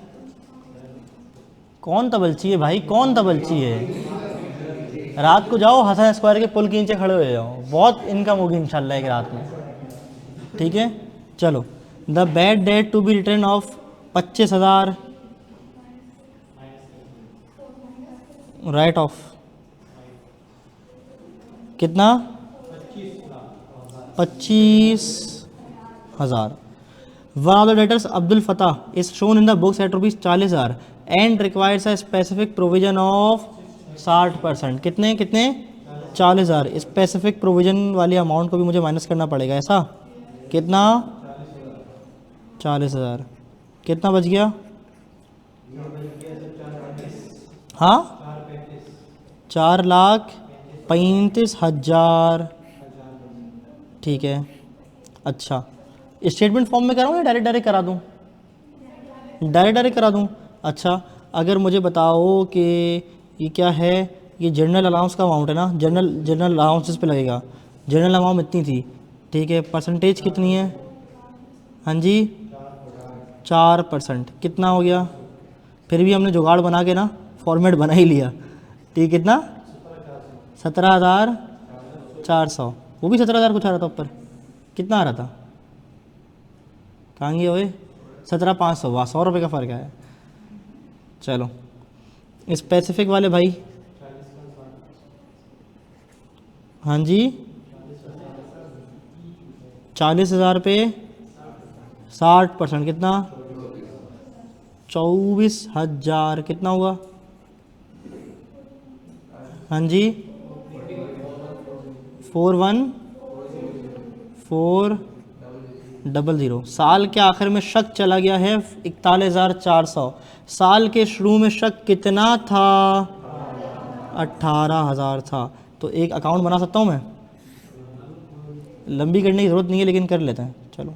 कौन तबलची है भाई, कौन तबलची है? रात को जाओ हसन स्क्वायर के पुल के नीचे खड़े हो जाओ, बहुत इनकम होगी इंशाल्लाह एक रात में। ठीक है। चलो, the bad debt to be written off 25,000, write off कितना? 25,000। One of the debtors Abdul Fateh is shown in the books at rupees 40,000 and requires a specific provision of 60%। कितने कितने 40,000। स्पेसिफिक प्रोविजन वाली अमाउंट को भी मुझे माइनस करना पड़ेगा, ऐसा कितना 40,000। कितना बच गया? हाँ 4,35,000। ठीक है। अच्छा स्टेटमेंट फॉर्म में कराऊँ या डायरेक्ट डायरेक्ट करा दूँ? डायरेक्ट डायरेक्ट करा दूँ। अच्छा अगर मुझे बताओ कि ये क्या है, ये जनरल अलाउंस का अमाउंट है ना, जनरल अलाउंसेस पे लगेगा। जनरल अमाउंट इतनी थी, ठीक है, परसेंटेज कितनी है? हाँ जी 4%। कितना हो गया? फिर भी हमने जुगाड़ बना के ना फॉर्मेट बना ही लिया। ठीक कितना? 17,400। वो भी 17,000 कुछ आ रहा था ऊपर। कितना आ रहा था? कहाँ गए हुए? 17,500। वाह 100 रुपये का फ़र्क आया। चलो स्पेसिफिक वाले भाई। हाँ जी 40,000 पे 60%। कितना? 24,000। कितना हुआ? हाँ जी 41,400। साल के आखिर में शक चला गया है 41,400। साल के शुरू में शक कितना था? 18,000 था। तो एक अकाउंट बना सकता हूँ मैं? लंबी करने की ज़रूरत नहीं है लेकिन कर लेते हैं। चलो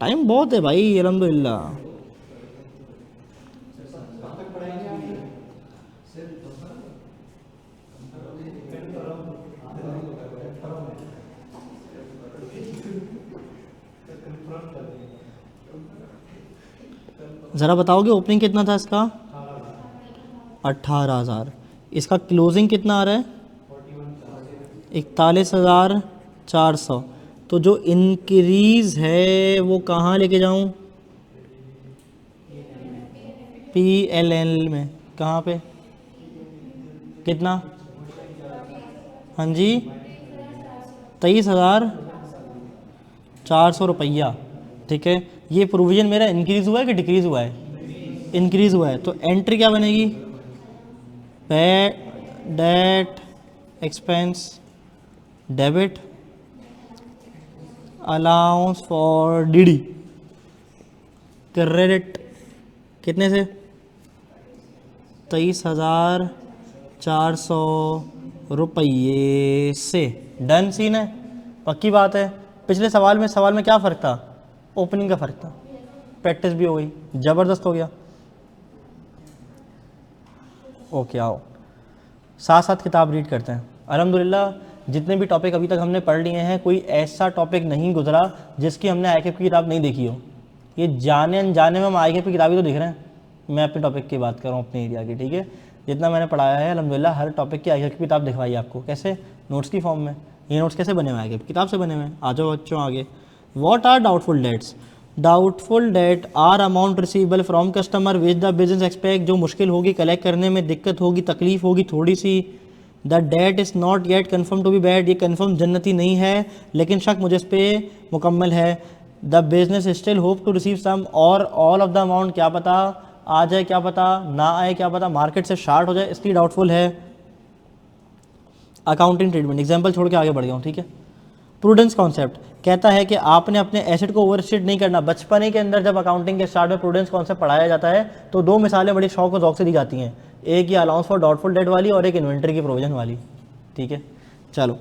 टाइम बहुत है भाई, अल्हम्दुलिल्लाह। ज़रा बताओगे ओपनिंग कितना था इसका? 18,000। इसका क्लोजिंग कितना आ रहा है? 41,400। तो जो इंक्रीज़ है वो कहाँ लेके जाऊँ? PLL में। कहाँ पे? कितना? हाँ जी 23,400 रुपया। ठीक है। ये प्रोविज़न मेरा इंक्रीज़ हुआ है कि डिक्रीज़ हुआ है? इंक्रीज़ हुआ है। तो एंट्री क्या बनेगी? Date expense debit allowance for DD credit. कितने से? 23,400 रुपये से। डन सीन है, पक्की बात है। पिछले सवाल में क्या फ़र्क था? ओपनिंग का फ़र्क था। प्रैक्टिस भी हो गई, ज़बरदस्त हो गया। ओके आओ साथ साथ किताब रीड करते हैं। अल्हम्दुलिल्लाह जितने भी टॉपिक अभी तक हमने पढ़ लिए हैं, कोई ऐसा टॉपिक नहीं गुजरा जिसकी हमने ICAP की किताब नहीं देखी हो। ये जाने अनजाने में हम ICAP की किताबें तो देख रहे हैं। मैं अपने टॉपिक की बात कर रहा हूँ, अपने एरिया की। ठीक है, जितना मैंने पढ़ाया है अल्हम्दुलिल्लाह हर टॉपिक की ICAP की किताब दिखवाई आपको। कैसे? नोट्स की फॉर्म में। ये नोट्स कैसे बने हुए हैं? ICAP किताब से बने हुए हैं। आ जाओ बच्चों आगे। What are doubtful debts? Doubtful debt are amount receivable from customer which the business expect. जो मुश्किल होगी, कलेक्ट करने में दिक्कत होगी, तकलीफ होगी थोड़ी सी। The debt is not yet confirm to be bad. ये कन्फर्म जन्नती नहीं है लेकिन शक मुझे इस पर मुकम्मल है। The business still hope to receive some और ऑल ऑफ द अमाउंट। क्या पता आ जाए, क्या पता ना आए, क्या पता मार्केट से शार्ट हो जाए, इसलिए डाउटफुल है। अकाउंटिंग ट्रीटमेंट एग्जाम्पल छोड़ के आगे बढ़ गया हूँ। ठीक है। प्रूडेंस कॉन्सेप्ट कहता है कि आपने अपने एसेट को ओवरस्टेट नहीं करना। बचपने के अंदर जब अकाउंटिंग के स्टार्ट में प्रूडेंस कॉन्सेप्ट पढ़ाया जाता है तो दो मिसालें बड़ी शौक और ज़ौक से दी जाती हैं। एक ये अलाउंस फॉर डाउटफुल डेट वाली और एक इन्वेंटरी की प्रोविजन वाली। ठीक है। चलो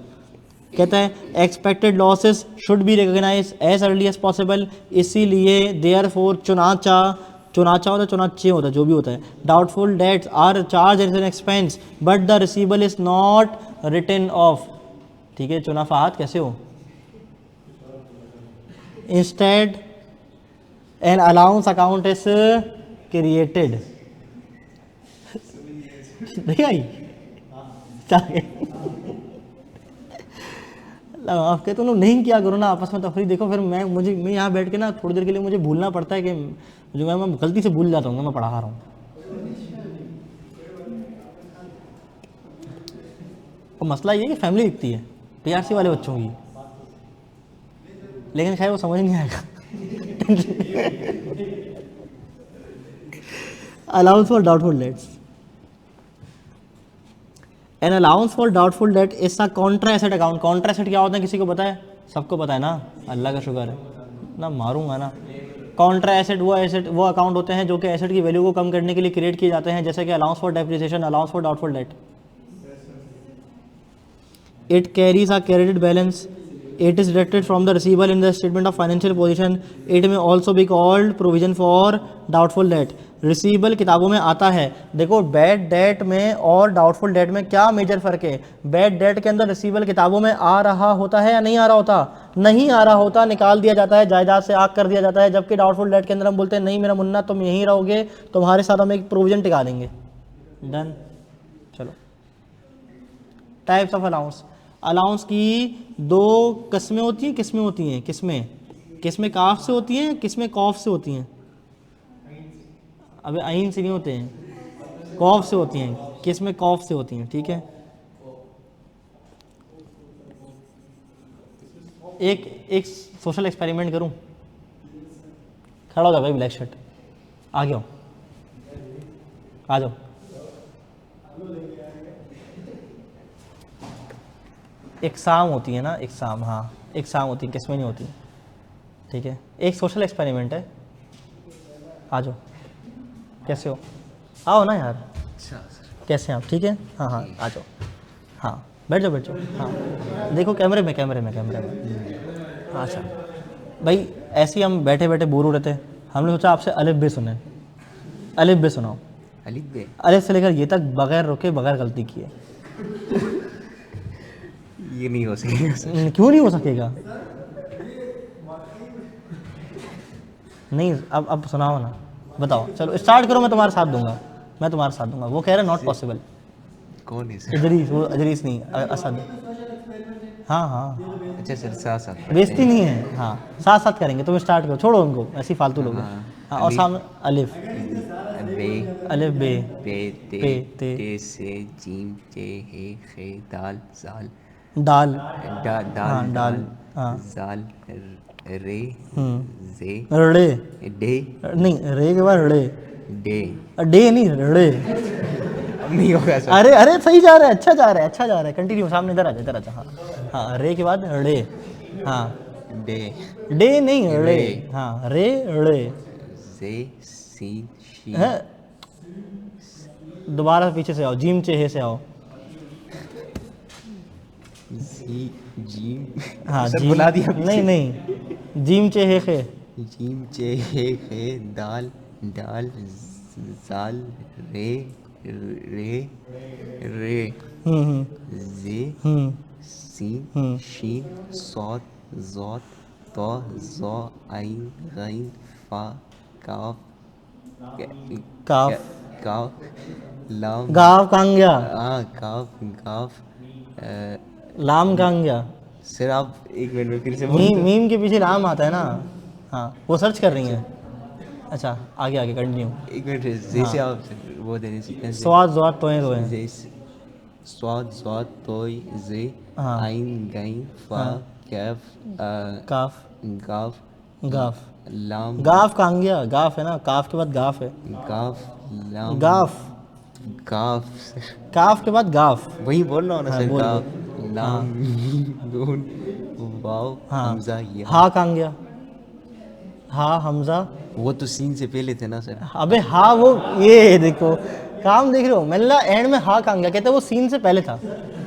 कहता है expected losses should be recognise as early as possible. इसीलिए देयरफॉर चुनाचा होता है, चुनाचे होता है, जो भी होता है। Doubtful debts are charge as an expense but the receivable is not written off. ठीक है। चुनाफात कैसे हो? Instead an allowance account is created. नहीं आई? आप कहते लोग नहीं किया करो ना आपस में तफरी। देखो फिर मैं यहाँ बैठ के ना थोड़ी देर के लिए मुझे भूलना पड़ता है कि जो मैं गलती से भूल जाता हूँ मैं पढ़ा रहा हूँ। और मसला ये कि फैमिली दिखती है PRC वाले बच्चों की। लेकिन शायद वो समझ नहीं आएगा। Allowance for doubtful debts, an allowance for doubtful debt is a contra asset account. Contra asset क्या होता है किसी को पता है? सबको पता है ना, अल्लाह का शुक्र है ना, मारूंगा ना। कॉन्ट्रा एसेट वो अकाउंट होते हैं जो कि एसेट की वैल्यू को कम करने के लिए क्रिएट किए जाते हैं, जैसे कि allowance for depreciation, allowance for doubtful date. It carries a credited balance. It is deducted from the receivable in the statement of financial position. It may also be called provision for doubtful debt. Receivable किताबों में आता है। देखो bad debt में और doubtful debt में क्या major फ़र्क है? बैड डेट के अंदर रिसीवेबल किताबों में आ रहा होता है या नहीं आ रहा होता? नहीं आ रहा होता, निकाल दिया जाता है, जायदाद से आग कर दिया जाता है। जबकि डाउटफुल डेट के अंदर हम बोलते हैं नहीं मेरा मुन्ना तुम यहीं रहोगे, तुम्हारे साथ हम एक प्रोविजन टिका देंगे। डन। चलो, टाइप्स ऑफ अलाउंस। अलाउंस की दो किस्में होती हैं, किस्में होती हैं, किस्में काफ से होती हैं, किस्में कौफ से होती हैं। अबे आइन से नहीं होते हैं, कौफ से होती हैं, किस्में कौफ से होती हैं, ठीक है। एक सोशल एक्सपेरिमेंट करूं? खड़ा हो जाओ भाई ब्लैक शर्ट, आ गया, आ जाओ। एग्ज़ाम होती है ना, एग्ज़ाम, हाँ एग्ज़ाम होती है, किसमें नहीं होती, ठीक है। एक सोशल एक्सपेरिमेंट है, आ जाओ। कैसे हो? आओ ना यार। कैसे हैं आप? ठीक है, हाँ हाँ आ जाओ, हाँ बैठ जाओ बैठ जाओ, हाँ देखो कैमरे में। अच्छा भाई, ऐसे ही हम बैठे बैठे बोर हो रहे थे, हमने सोचा आपसे अलिफ बे सुने। अलिफ बे सुनाओ। अलिफ बे? अलिफ से लेकर ये तक बगैर रुके, बगैर गलती किए। ये नहीं हो सकेगा। क्यों नहीं हो सकेगा? नहीं अब सुनाओ ना, बताओ। चलो स्टार्ट करो, मैं तुम्हारा साथ दूंगा, मैं तुम्हारा साथ दूंगा। वो कह रहे नॉट पॉसिबल। कौन है? इदरीस, वो इदरीस नहीं, असद। हाँ हाँ, अच्छा सर, साथ साथ बेइज्जती नहीं है, हाँ साथ साथ करेंगे। तुम स्टार्ट करो, छोड़ो उनको, ऐसी फालतू लोग हैं। हाँ, और सामने अलिफ बे, अलिफ बे बे ते, पे ते ते से जीम चे हे खे दाल जाल, दाल, दाल हाँ दाल दाल, हाँ जाल रे जे रड़े, डे, नहीं रे के बाद रड़े, डे डे नहीं रड़े। नहीं होगा सर। अरे अरे सही जा रहा है, अच्छा जा रहा है, कंटिन्यू। सामने इधर आ जा, हाँ हाँ, रे के बाद रे, हाँ डे, डे नहीं रे, हाँ रे रे। जे सी शी, हैं? दोबारा पीछे से आओ, जीम चेहे से आओ। जी जीम, हाँ सर जीम, बुला दिया पीछे। नहीं जीम चेहे खे, जीम चे हे खे दाल दाल जाल रे रे रे जे सीन शीन सौत ज़ौत तो ज़ौ आइन गैन फा काफ काफ, काफ लाम गाफ कहाँ गया? काफ गाफ। लाम कहाँ गया? सर आप एक मिनट में फिर से मीम के पीछे लाम आता है ना, हाँ वो सर्च कर रही हैं। अच्छा आगे आगे कंटिन्यू। एक मिनट, जैसे आप वो देने से स्वाद ज़ौत तोएं रोएं, स्वाद स्वाद तोय जे हाँ। आइन गैन फा कैफ काफ गाफ गाफ, लाम गाफ कहाँ गया? गाफ है ना, काफ के बाद गाफ है, गाफ लाम गाफ, गाफ। काफ के बाद गाफ। वही बोल रहा हूँ ना हाँ, सर, बोल, गाफ बोल। लाम नून वाव हाँ हमजा या। हा कहाँ गया? हा हमजा, वो तो सीन से पहले थे ना सर। अबे हा वो, ये देखो काम देख रहे हो, मैंने एंड में हा कहाँ गया, कहते हैं वो सीन से पहले था।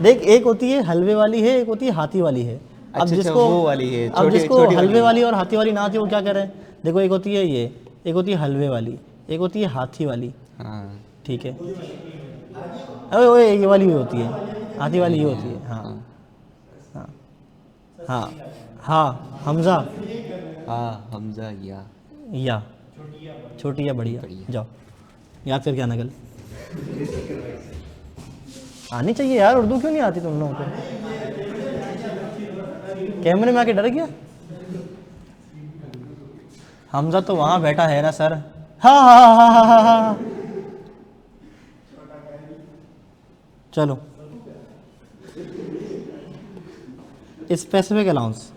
देख एक होती है हलवे वाली है, एक होती है हाथी वाली है। अब अच्छा, जिसको वो वाली है, अब जिसको छोटी हलवे वाली। वाली और हाथी वाली ना थी वो क्या करे? देखो एक होती है ये, एक होती है हलवे वाली, एक होती है हाथी वाली, हाँ ठीक है। अबे वो ये वाली भी होती है, हाथी वाली ये होती है, हाँ हाँ हाँ हाँ हमजा, हाँ हमजा या छोटी या बढ़िया, जाओ याद करके आना कल। आनी चाहिए यार, उर्दू क्यों नहीं आती तुम लोगों को? कैमरे में आके डर गया। हमजा तो वहां बैठा है ना सर। हाँ हाँ हाँ हाँ हाँ हाँ, चलो स्पेसिफिक अलाउंस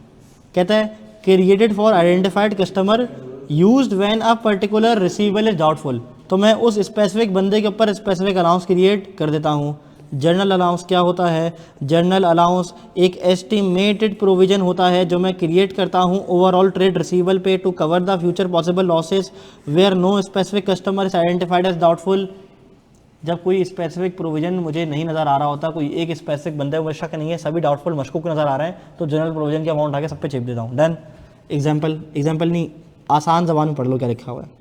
कहता है created for identified customer used when a particular receivable is doubtful. तो मैं उस स्पेसिफिक बंदे के ऊपर स्पेसिफिक अलाउंस क्रिएट कर देता हूँ। जर्नल अलाउंस क्या होता है? जर्नल अलाउंस एक एस्टिमेटेड प्रोविजन होता है जो मैं क्रिएट करता हूँ ओवरऑल ट्रेड रिसीवेबल पे to cover the future possible losses where no specific customer is identified as doubtful. जब कोई स्पेसिफिक प्रोविजन मुझे नहीं नज़र आ रहा होता, कोई एक स्पेसिफिक बंदे में शक नहीं है, सभी डाउटफुल मशकूक नज़र आ रहे हैं, तो जनरल प्रोविजन की अमाउंट आके सब पे चेप देता हूँ। डन। एग्जाम्पल नहीं, आसान जबान में पढ़ लो क्या लिखा हुआ है।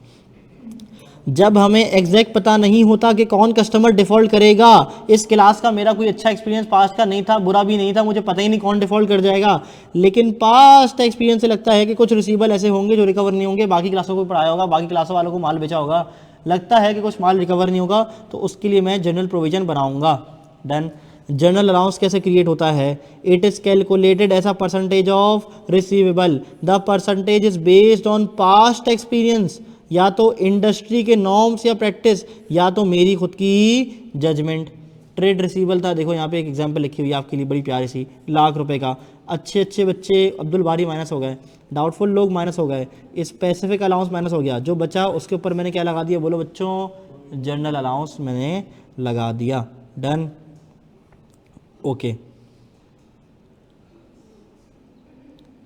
जब हमें एग्जैक्ट पता नहीं होता कि कौन कस्टमर डिफ़ॉल्ट करेगा, इस क्लास का मेरा कोई अच्छा एक्सपीरियंस पास्ट का नहीं था, बुरा भी नहीं था, मुझे पता ही नहीं कौन डिफ़ॉल्ट कर जाएगा, लेकिन पास्ट एक्सपीरियंस से लगता है कि कुछ रिसीवेबल ऐसे होंगे जो रिकवर नहीं होंगे, बाकी क्लासों को पढ़ाया होगा, बाकी क्लासों वालों को माल बेचा होगा, लगता है कि कुछ माल रिकवर नहीं होगा, तो उसके लिए मैं जनरल प्रोविजन बनाऊंगा। डन। जनरल अलाउंस कैसे क्रिएट होता है? It is calculated as a percentage of receivable. The percentage is based on past experience, या तो इंडस्ट्री के नॉर्म्स या प्रैक्टिस, या तो मेरी खुद की जजमेंट। ट्रेड रिसीवेबल था, देखो यहाँ पे एक एग्जांपल लिखी हुई है आपके लिए बड़ी प्यारी सी, ₹1,00,000 का। अच्छे अच्छे बच्चे अब्दुल बारी माइनस हो गए, डाउटफुल लोग माइनस हो गए, स्पेसिफिक अलाउंस माइनस हो गया, जो बचा उसके ऊपर मैंने क्या लगा दिया? बोलो बच्चों, जनरल अलाउंस मैंने लगा दिया। डन। ओके।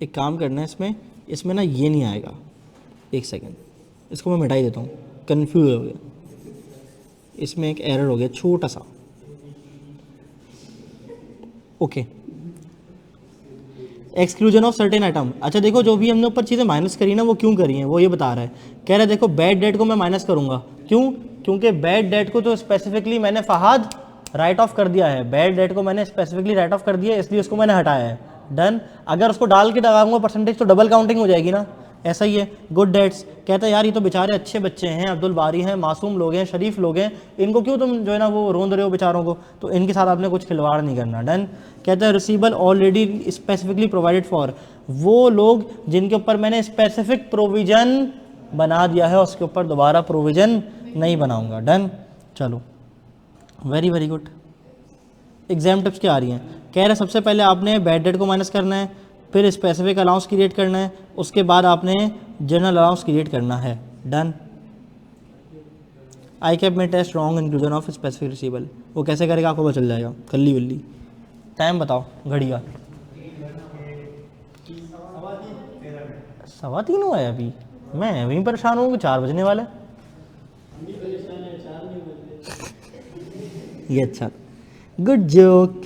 एक काम करना है इसमें ना ये नहीं आएगा, एक सेकेंड, इसको मैं मिटा ही देता हूँ, कन्फ्यूज हो गया, इसमें एक एरर हो गया छोटा सा। Okay. Exclusion of certain item. अच्छा देखो, जो भी हमने ऊपर चीज़ें माइनस करी ना, वो क्यों करी हैं वो ये बता रहा है। कह रहा है देखो, बैड डेट को मैं माइनस करूँगा, क्यों? क्योंकि बैड डेट को तो स्पेसिफिकली मैंने फहाद राइट ऑफ कर दिया है, बैड डेट को मैंने स्पेसिफिकली राइट ऑफ कर दिया है, इसलिए उसको मैंने हटाया है। डन। अगर उसको डाल के लगाऊंगा परसेंटेज तो डबल काउंटिंग हो जाएगी ना, ऐसा ही है। गुड डेट्स, कहता है यार ये तो बेचारे अच्छे बच्चे हैं, अब्दुल बारी हैं, मासूम लोग हैं, शरीफ लोग हैं, इनको क्यों तुम जो है ना वो रोंद रहे हो बेचारों को, तो इनके साथ आपने कुछ खिलवाड़ नहीं करना। डन। कहता है receivable already specifically provided for, वो लोग जिनके ऊपर मैंने स्पेसिफिक प्रोविजन बना दिया है उसके ऊपर दोबारा प्रोविजन नहीं बनाऊंगा। डन। चलो, very very good. Exam tips क्या आ रही हैं? कह रहे सबसे पहले आपने बैड डेट को माइनस करना है, फिर स्पेसिफिक अलाउंस क्रिएट करना है, उसके बाद आपने जनरल अलाउंस क्रिएट करना है। डन। आई कैप में test wrong inclusion of specific receivable, वो कैसे करेगा आपको पता चल जाएगा, कल्ली वल्ली। टाइम बताओ घड़ी का। 3:15 हुआ है अभी, मैं वहीं परेशान हूँ, 4 बजने वाला है। ये अच्छा, गुड जोक।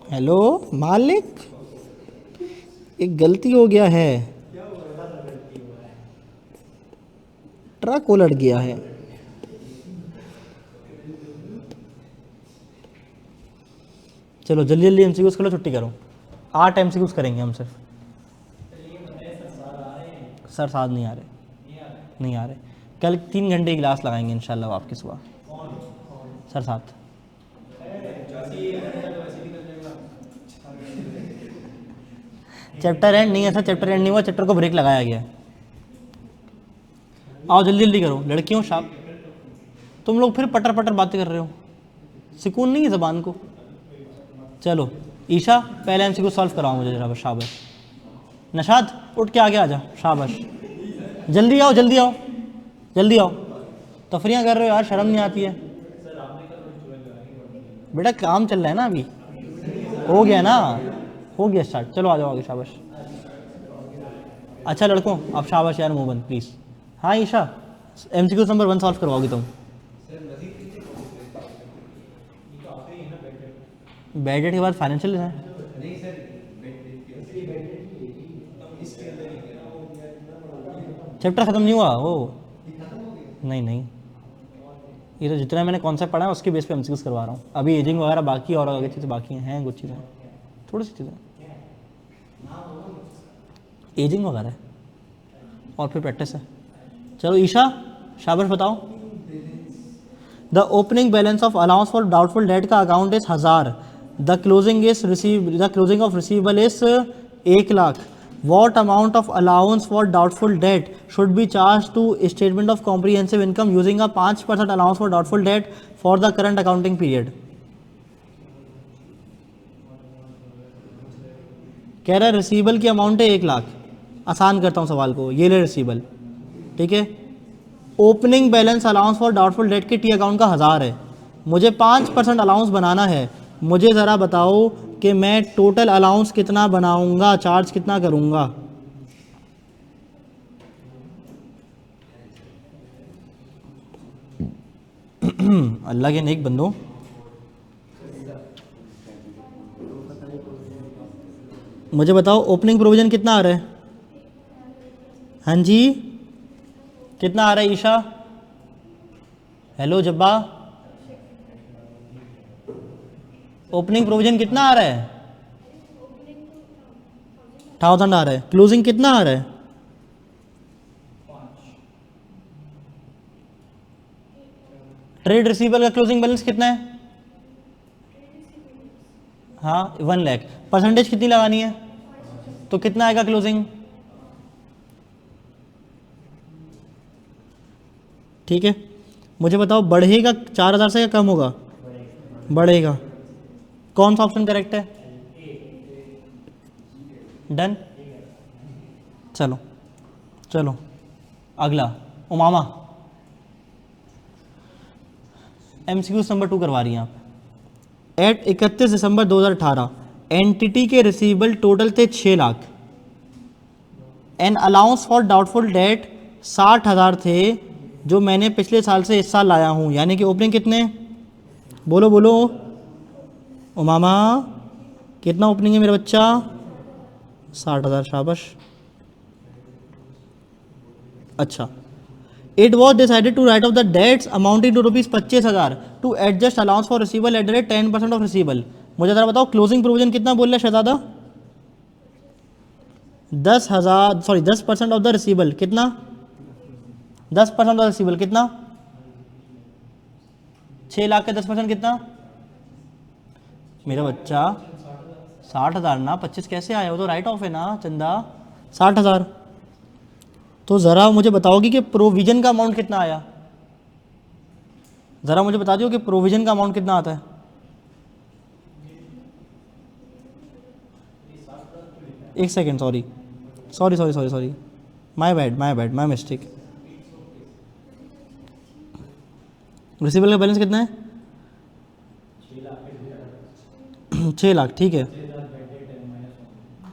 हेलो मालिक, एक गलती हो गया है, ट्रक उलट गया है। चलो जल्दी जल्दी एमसीक्यूज कर लो, छुट्टी करो। 8 एमसीक्यूज करेंगे हम सिर्फ। सर साथ नहीं आ रहे। कल 3 घंटे की क्लास लगाएंगे इंशाल्लाह आपकी सुबह। सर साथ चैप्टर एंड नहीं है सर, चैप्टर एंड नहीं हुआ, चैप्टर को ब्रेक लगाया गया है। आओ जल्दी जल्दी करो लड़कियों, शाप तुम लोग फिर पटर पटर बातें कर रहे हो, सुकून नहीं है ज़बान को। चलो ईशा, पहले एमसीक्यू सॉल्व कराओ मुझे जरा, बस शाबाश। नशाद उठ के आगे आ जा, शाबाश। जल्दी आओ जल्दी आओ जल्दी आओ, तफरियाँ कर रहे हो यार, शर्म नहीं आती है। बेटा काम चल रहा है ना, अभी हो गया ना, हो गया स्टार्ट। चलो आ जाओ आगे, शाबाश। अच्छा लड़कों, आप शाबाश यार, मुंह बंद प्लीज़। हाँ ईशा, एमसीक्यू नंबर 1 सॉल्व करवाओगी तुम। बैड डेट के बाद फाइनेंशियल है, चैप्टर ख़त्म नहीं हुआ वो, नहीं, ये तो जितना मैंने कॉन्सेप्ट पढ़ा है उसके बेस पे एमसीक्यूज करवा रहा हूँ। अभी एजिंग वगैरह बाकी और आगे चीज़ें बाकी हैं, कुछ चीज़ें, थोड़ी सी चीज़ें एजिंग वगैरह और फिर प्रैक्टिस है। चलो ईशा शाबाश बताओ। The opening balance of allowance for doubtful debt का account is 1000, the closing of receivable is 1 lakh, what amount of allowance for doubtful debt should be charge to statement of comprehensive income using a 5% allowance for doubtful debt for the current accounting period. कह रहा है receivable की amount है 1 लाख। आसान करता हूँ सवाल को, ये ले रिसीबल, ठीक है। Opening balance allowance for doubtful date के टी अकाउंट का 1000 है, मुझे 5% अलाउंस बनाना है। मुझे ज़रा बताओ कि मैं टोटल अलाउंस कितना बनाऊंगा, चार्ज कितना करूंगा। अल्लाह के नेक बंदो, मुझे बताओ ओपनिंग प्रोविजन कितना आ रहा है। हाँ जी, कितना आ रहा है ईशा? हेलो जब्बा, ओपनिंग प्रोविजन कितना आ रहा है? 1000 आ रहा है। क्लोजिंग कितना आ रहा है? ट्रेड रिसीवेबल का क्लोजिंग बैलेंस कितना है? हाँ 1 लाख। परसेंटेज कितनी लगानी है? तो कितना आएगा क्लोजिंग? ठीक है, मुझे बताओ बढ़ेगा 4000 से या कम होगा? बढ़ेगा। कौन सा ऑप्शन करेक्ट है? डन। चलो चलो अगला उमामा, एमसीक्यूज नंबर 2 करवा रही हैं आप। एट 31 दिसंबर 2018 एंटिटी के रिसीवेबल टोटल थे 6 lakh. An allowance for doubtful debt 60,000 थे जो मैंने पिछले साल से इस साल लाया हूँ, यानी कि ओपनिंग कितने? बोलो बोलो उमामा, कितना ओपनिंग है मेरा बच्चा? 60,000। शाबाश। अच्छा, it was decided to write off the debts amounting to ₹25,000 to adjust allowance for receival at the rate 10% of receival. मुझे जरा बताओ क्लोजिंग प्रोविजन कितना बोल रहा है शहजादा? 10% ऑफ द रिसीवल कितना? 10% ऑफ द रिसीवल कितना? 6 लाख का 10% कितना? मेरा बच्चा 60,000 ना, 25 कैसे आया? वो तो राइट ऑफ है ना चंदा। 60,000। तो ज़रा मुझे बताओगी कि प्रोविजन का अमाउंट कितना आया? ज़रा मुझे बता दियो कि प्रोविजन का अमाउंट कितना आता है। एक second, sorry, my bad, my mistake. Receivable का बैलेंस कितना है? 6 लाख, ठीक है।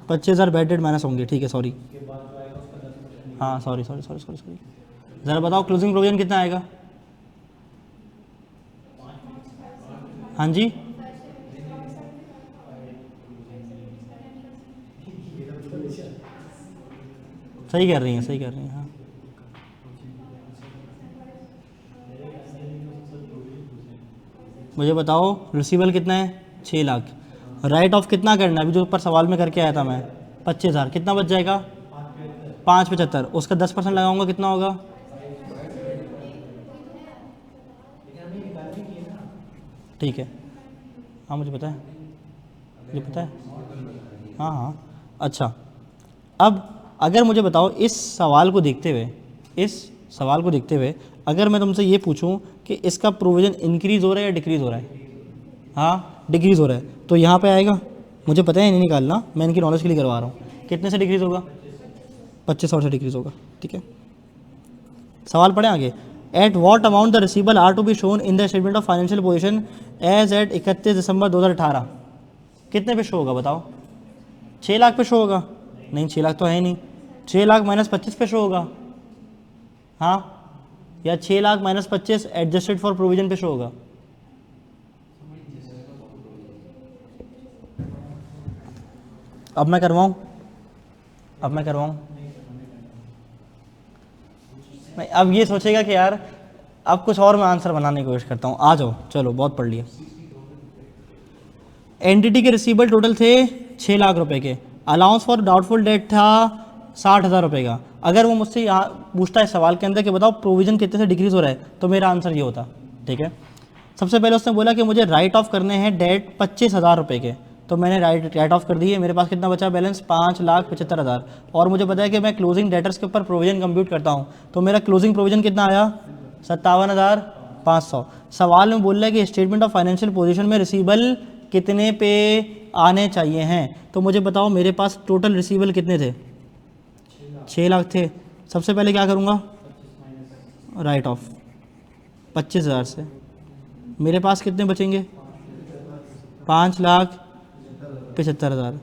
25,000 बैड डेट माइनस होंगे, ठीक है, सॉरी। हाँ सॉरी। ज़रा बताओ क्लोजिंग प्रोविजन कितना आएगा? हाँ जी, सही कर रही हैं हाँ। मुझे बताओ रिसीवेबल कितना है? 6 लाख। राइट ऑफ कितना करना है? अभी जो ऊपर सवाल में करके आया था मैं, 25,000। कितना बच जाएगा? 575। उसका 10% लगाऊंगा, कितना होगा? ठीक है, हाँ मुझे पता है, हाँ। अच्छा, अब अगर मुझे बताओ इस सवाल को देखते हुए अगर मैं तुमसे ये पूछूं कि इसका प्रोविज़न इंक्रीज़ हो रहा है या डिक्रीज़ हो रहा है? हाँ डिक्रीज़ हो रहा है, तो यहाँ पे आएगा। मुझे पता है नहीं निकालना, मैं इनकी नॉलेज के लिए करवा रहा हूँ। कितने से डिक्रीज़ होगा? 2500 से डिक्रीज़ होगा, ठीक है। सवाल पढ़ें आगे। At what amount the receivable are to be shown in the statement of financial position as at 31 December 2018। कितने पे शो होगा बताओ? 6 लाख पे शो होगा? नहीं, 6 लाख तो है ही नहीं। 6 लाख माइनस 25 पे शो होगा, हाँ, या 6 lakh minus 25 adjusted for provision पे शो होगा? अब मैं करवाऊँ? नहीं, अब ये सोचेगा कि यार अब कुछ और मैं आंसर बनाने की कोशिश करता हूँ। आ जाओ, चलो बहुत पढ़ लिया। एंटिटी के रिसीवेबल टोटल थे 6 लाख रुपए के, अलाउंस फॉर डाउटफुल डेट था 60,000 रुपये का। अगर वो मुझसे यहाँ पूछता है सवाल के अंदर कि बताओ प्रोविजन कितने से डिक्रीज़ हो रहा है, तो मेरा आंसर ये होता, ठीक है। सबसे पहले उसने बोला कि मुझे राइट ऑफ करने हैं डेट 25,000 रुपये के, तो मैंने राइट ऑफ कर दी है। मेरे पास कितना बचा बैलेंस 5,75,000 और मुझे पता है कि मैं क्लोजिंग डेटर्स के ऊपर प्रोविजन कंप्यूट करता हूँ। तो मेरा क्लोजिंग प्रोविजन कितना आया 57,500। सवाल में बोल रहा है कि स्टेटमेंट ऑफ फाइनेंशियल पोजीशन में रिसीवेबल कितने पे आने चाहिए हैं। तो मुझे बताओ मेरे पास टोटल रिसीवेबल कितने थे 6 लाख थे। सबसे पहले क्या करूँगा राइट ऑफ 25,000 से मेरे पास कितने बचेंगे 5,75,000।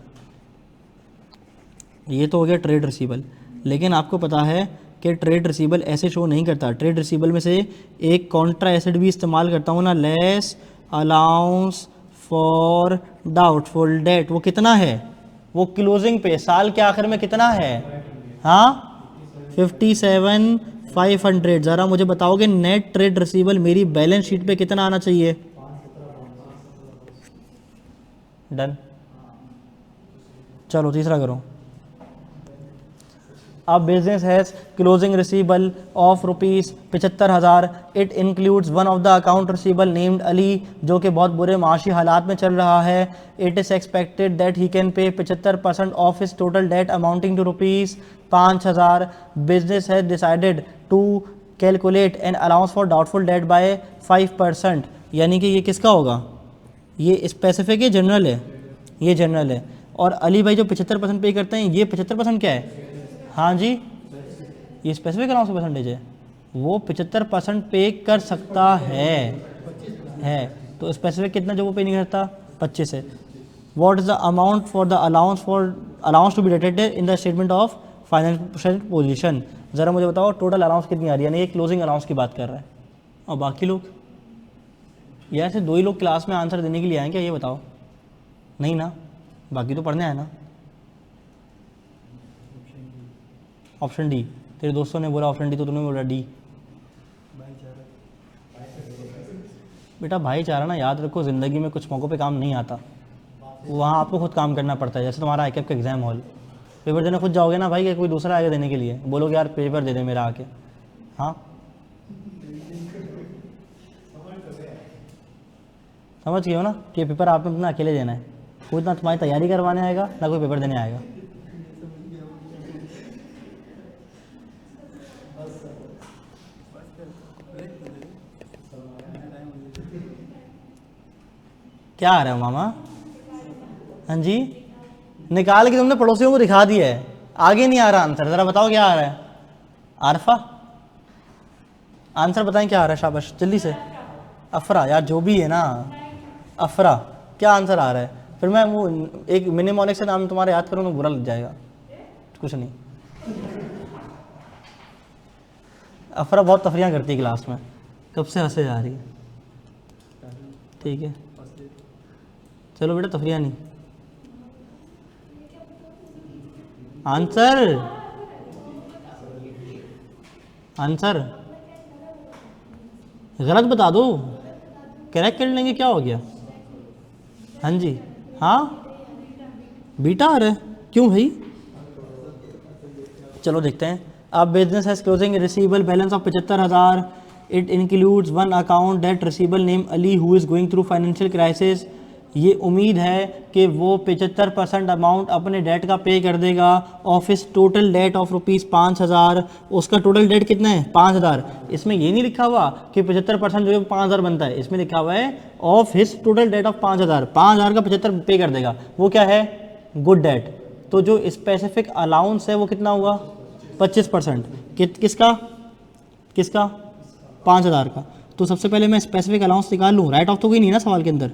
ये तो हो गया ट्रेड रिसीवेबल। लेकिन आपको पता है कि ट्रेड रिसीवेबल ऐसे शो नहीं करता। ट्रेड रिसीवेबल में से एक कॉन्ट्रा एसेट भी इस्तेमाल करता हूँ ना, less allowance for doubtful date. वो कितना है वो क्लोजिंग पे साल के आखिर में कितना है हाँ 57,500। ज़रा मुझे बताओगे नेट ट्रेड रिसीवेबल मेरी बैलेंस शीट पे कितना आना चाहिए। डन। चलो तीसरा करो। अब business has closing receivable of ₹75,000। It includes one of the account receivable named Ali, जो कि बहुत बुरे माशी हालात में चल रहा है। It is expected that he can pay 75% of his total debt amounting to ₹5,000। Business has decided to calculate an allowance for doubtful debt by 5%। यानी कि ये किसका होगा, ये स्पेसिफिक है जनरल है, ये जनरल है। और अली भाई जो 75% पे करते हैं, ये 75% क्या है हाँ जी ये स्पेसिफिक अलाउंस परसेंटेज है, वो 75% पे कर सकता है। तो स्पेसिफिक कितना जो वो पे नहीं करता 25 है। What is the amount for the allowance to be dated in the statement of financial position. ज़रा मुझे बताओ टोटल अलाउंस कितनी आ रही है, यानी ये क्लोजिंग अलाउंस की बात कर रहा है। और बाकी लोग यार से 2 ही लोग क्लास में आंसर देने के लिए आए क्या, ये बताओ। नहीं ना, बाकी तो पढ़ने आए ना। ऑप्शन डी, तेरे दोस्तों ने बोला ऑप्शन डी तो तूने बोला डी। बेटा भाईचारा ना याद रखो, ज़िंदगी में कुछ मौक़ों पे काम नहीं आता, वहाँ आपको खुद काम करना पड़ता है। जैसे तुम्हारा आईकेप का एग्जाम हॉल, पेपर देने खुद जाओगे ना भाई, कि कोई दूसरा आएगा देने के लिए, बोलोगे यार पेपर दे दे मेरा आके। हाँ समझ गए हो ना कि पेपर आपने अपना अकेले देना है, कोई ना तुम्हारी तैयारी करवाने आएगा ना कोई पेपर देने आएगा। क्या आ रहा है मामा, हाँ जी निकाल के तुमने पड़ोसियों को दिखा दिया है, आगे नहीं आ रहा आंसर। ज़रा बताओ क्या आ रहा है। आरफा, आंसर बताएं क्या आ रहा है, शाबाश जल्दी से। अफरा, यार जो भी है ना अफरा, क्या आंसर आ रहा है। फिर मैं वो एक मिनिमोनिक से नाम तुम्हारा याद करूँ तो बुरा लग जाएगा। कुछ नहीं, अफरा बहुत तफरियाँ करती है क्लास में, कब से हंसे जा रही है। ठीक है चलो बेटा तफरियाँ नहीं। आंसर आंसर गलत बता दो, करेक्ट कर लेंगे, क्या हो गया। हाँ जी हाँ बीटा आ रहा है, क्यों भाई। चलो देखते हैं। अब business has closing receivable balance of 75,000। It includes one account that receivable name Ali who is going through financial crisis. ये उम्मीद है कि वो 75% अमाउंट अपने डेट का पे कर देगा। Office total date of ₹5,000। उसका टोटल डेट कितना है 5,000। इसमें ये नहीं लिखा हुआ कि 75% जो है 5,000 बनता है, इसमें लिखा हुआ है of his total date of 5,000। 5,000 का 75 पे कर देगा, वो क्या है गुड डेट। तो जो स्पेसिफिक अलाउंस है वो कितना हुआ 25%। किसका किसका 5,000 का। तो सबसे पहले मैं स्पेसिफिक अलाउंस निकाल लूँ, राइट ऑफ तो कोई नहीं ना सवाल के अंदर।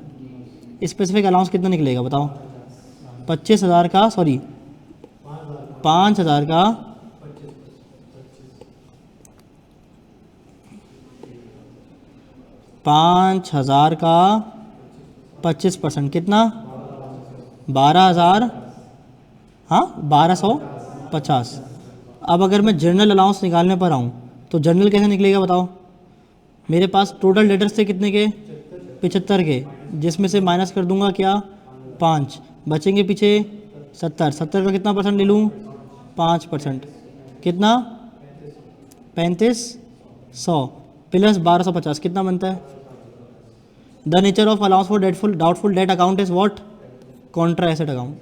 स्पेसिफिक अलाउंस कितना निकलेगा बताओ 25,000 का, सॉरी 5,000 का 5,000 का 25% कितना 12,000, हाँ 1,250। अब अगर मैं जनरल अलाउंस निकालने पर आऊँ तो जनरल कैसे निकलेगा बताओ। मेरे पास टोटल डेटर्स थे कितने के 75 के, जिसमें से माइनस कर दूंगा क्या 5, बचेंगे पीछे 70। 70 का कितना परसेंट ले लूँ 5%, कितना 3500 प्लस 1,250 कितना बनता है। The nature of allowance for doubtful date account is what, contra asset account.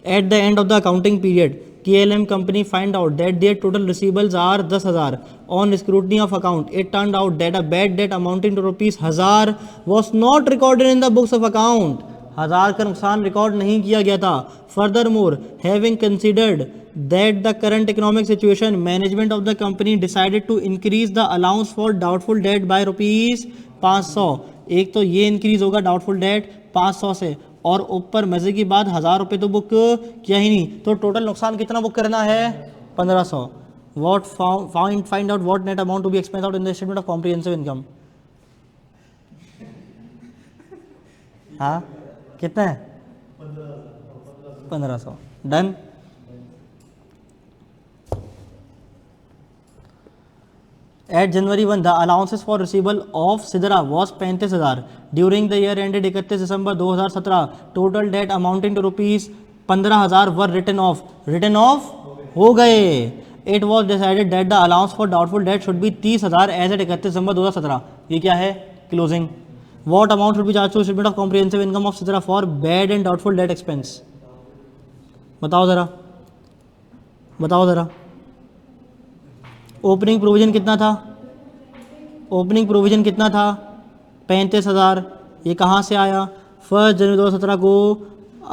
At the end of the accounting period, KLM company find out that their total receivables are 10,000. On scrutiny of account, it turned out that a bad debt amounting to rupees 1,000 was not recorded in the books of account. 1,000 का नुकसान record नहीं किया गया था. Furthermore, having considered that the current economic situation, management of the company decided to increase the allowance for doubtful debt by rupees 500. एक तो ये increase होगा डाउटफुल डेट 500 से, और ऊपर मजे की बात 1,000 रुपये तो बुक किया ही नहीं, तो टोटल नुकसान कितना बुक करना है 1,500. What find out what net amount to be expense out in the statement of comprehensive income. हाँ कितना है 1,500. Done. At January 1, the allowances for receivable of Sidra was 35,000. During the year ended 31 December 2017, total debt amounting to rupees 15,000 were written off. Written off हो गए. It was decided that the allowance for doubtful debt should be 30,000 as at 31 December 2017. ये क्या है? Closing. What amount should be charged to statement of comprehensive income of Sidra for bad and doubtful debt expense? बताओ ज़रा. Opening provision कितना था? Opening provision कितना था? 35,000. ये कहाँ से आया? 1 जनवरी 2017 को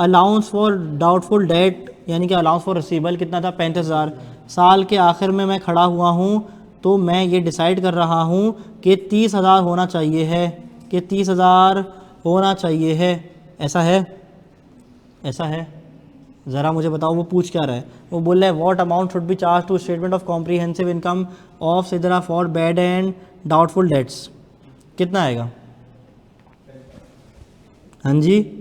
अलाउंस फॉर डाउटफुल डेट यानी कि अलाउंस फॉर रिसीवेबल कितना था? 35,000. साल के आखिर में मैं खड़ा हुआ हूँ तो मैं ये डिसाइड कर रहा हूँ कि 30,000 होना चाहिए है, कि 30,000 होना चाहिए है. ऐसा है. ज़रा मुझे बताओ वो पूछ क्या रहा है? वो बोल रहा है what amount should be charge to statement of comprehensive income of Sidra for bad and doubtful debts. कितना आएगा? हाँ जी,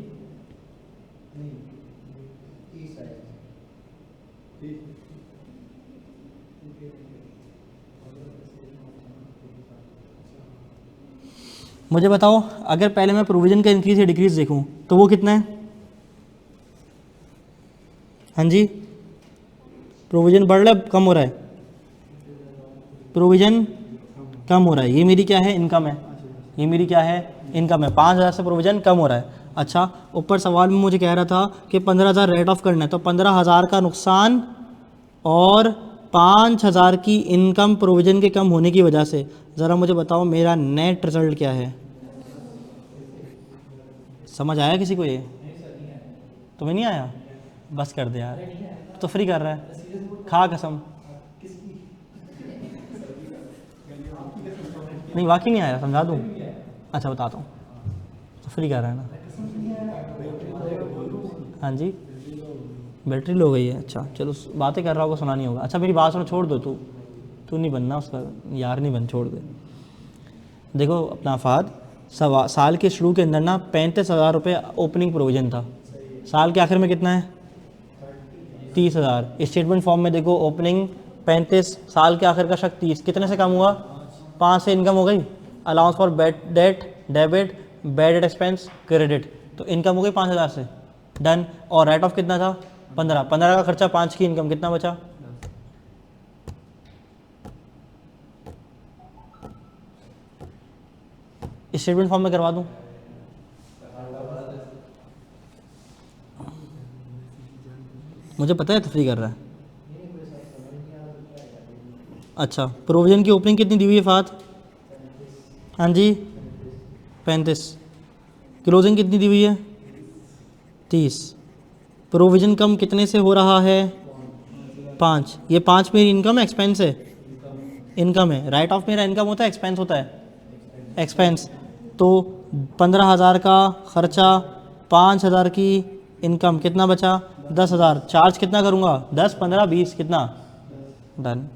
मुझे बताओ अगर पहले मैं प्रोविज़न का इंक्रीज या डिक्रीज देखूं तो वो कितना है? हाँ जी, प्रोविज़न बढ़ रहा है कम हो रहा है? प्रोविज़न कम हो रहा है. ये मेरी क्या है? इनकम है. ये मेरी क्या है? इनकम है. 5,000 से प्रोविज़न कम हो रहा है. अच्छा, ऊपर सवाल में मुझे कह रहा था कि 15,000 रेट ऑफ करना है, तो 15,000 का नुकसान और 5,000 की इनकम प्रोविज़न के कम होने की वजह से. ज़रा मुझे बताओ मेरा नेट रिजल्ट क्या है? समझ आया किसी को? ये तुम्हें नहीं आया? बस कर दे यार, तो फ्री कर रहा है. खा कसम. नहीं वाकई नहीं आया, समझा दूँ? अच्छा बताता हूँ. तो फ्री कर रहा है ना? हाँ जी, बैटरी लो गई है. अच्छा चलो, बातें कर रहा होगा, सुना नहीं होगा. अच्छा मेरी बात सुनो, छोड़ दो. तू नहीं बनना उसका यार, नहीं बन, छोड़ दे. देखो अपना फाद साल के शुरू के अंदर ना 35,000 रुपये ओपनिंग प्रोविज़न था. साल के आखिर में कितना है? 30,000. स्टेटमेंट फॉर्म में देखो ओपनिंग 35, साल के आखिर का शक 30. कितने से कम हुआ? 5 से इनकम हो गई. Allowance for bad debt debit, bad debt expense credit, तो इनकम हो गई 5,000 से. डन. और राइट ऑफ कितना था? 15 का खर्चा, 5 की इनकम, कितना बचा? स्टेटमेंट फॉर्म में करवा दूं? मुझे पता है तफरी कर रहा है. अच्छा, प्रोविज़न की ओपनिंग कितनी दी हुई है फात? हाँ जी 35. क्लोजिंग कितनी दी हुई है? 30. प्रोविज़न कम कितने से हो रहा है? 5. ये 5 मेरी इनकम है, एक्सपेंस है? इनकम है. राइट ऑफ मेरा इनकम होता है, एक्सपेंस होता है? एक्सपेंस. तो 15,000 का खर्चा, 5,000 की इनकम, कितना बचा? 10,000. चार्ज कितना करूँगा? 10, 15, 20, कितना? Done.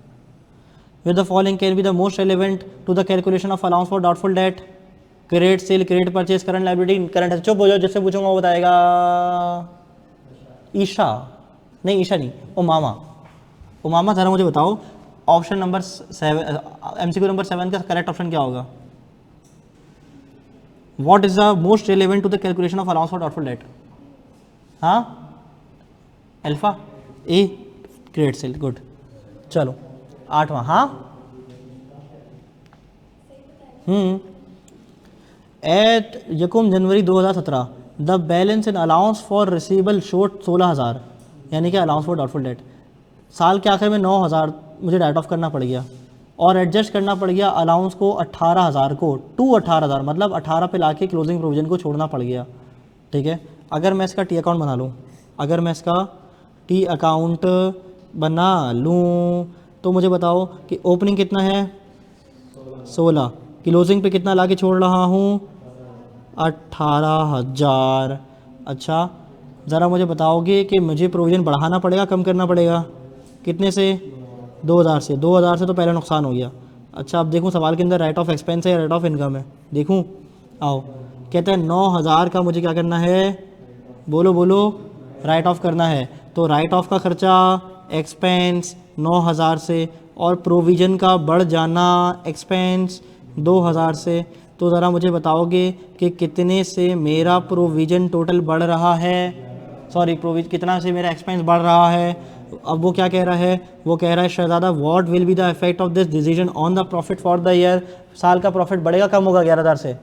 With the following can be the most relevant to the calculation of allowance for doubtful debt? Credit sale, credit purchase, current liability, current. चुप हो जाओ, जिससे पूछूंगा वो बताएगा. ईशा नहीं, ईशा नहीं, उमामा. ज़रा मुझे बताओ ऑप्शन नंबर 7, MCQ नंबर 7 का करेक्ट ऑप्शन क्या होगा? What is the most relevant to the calculation of allowance for doubtful debt? हाँ, alpha A, credit sale. Good. चलो 8वां. हाँ एट यकुम January 2017 the balance in allowance for receivable showed 16,000, यानी कि अलाउंस फॉर डाउटफुल डेट। साल के आखिर में 9,000 मुझे राइट ऑफ करना पड़ गया और एडजस्ट करना पड़ गया अलाउंस को 18,000 को टू 18,000, मतलब 18 पे लाके क्लोजिंग प्रोविजन को छोड़ना पड़ गया। ठीक है, अगर मैं इसका टी अकाउंट बना लूँ, अगर मैं इसका टी अकाउंट बना लूँ तो मुझे बताओ कि ओपनिंग कितना है 16, क्लोजिंग पे कितना लाके छोड़ रहा हूँ 18,000। अच्छा, ज़रा मुझे बताओगे कि मुझे प्रोविज़न बढ़ाना पड़ेगा कम करना पड़ेगा, कितने से 2,000 से। 2,000 से तो पहले नुकसान हो गया। अच्छा, अब देखूँ सवाल के अंदर राइट ऑफ एक्सपेंस है या राइट ऑफ इनकम है, देखूँ। आओ, कहते हैं 9,000 का मुझे क्या करना है, बोलो बोलो, राइट ऑफ करना है। तो राइट ऑफ का खर्चा एक्सपेंस 9,000 से और प्रोविज़न का बढ़ जाना एक्सपेंस 2,000 से। तो ज़रा मुझे बताओगे कि कितने से मेरा प्रोविज़न टोटल बढ़ रहा है, सॉरी कितना से मेरा एक्सपेंस बढ़ रहा है। अब वो क्या कह रहा है, वो कह रहा है शहजादा what will be the effect of this decision on the profit for the year. साल का प्रॉफिट बढ़ेगा कम होगा 11,000 से,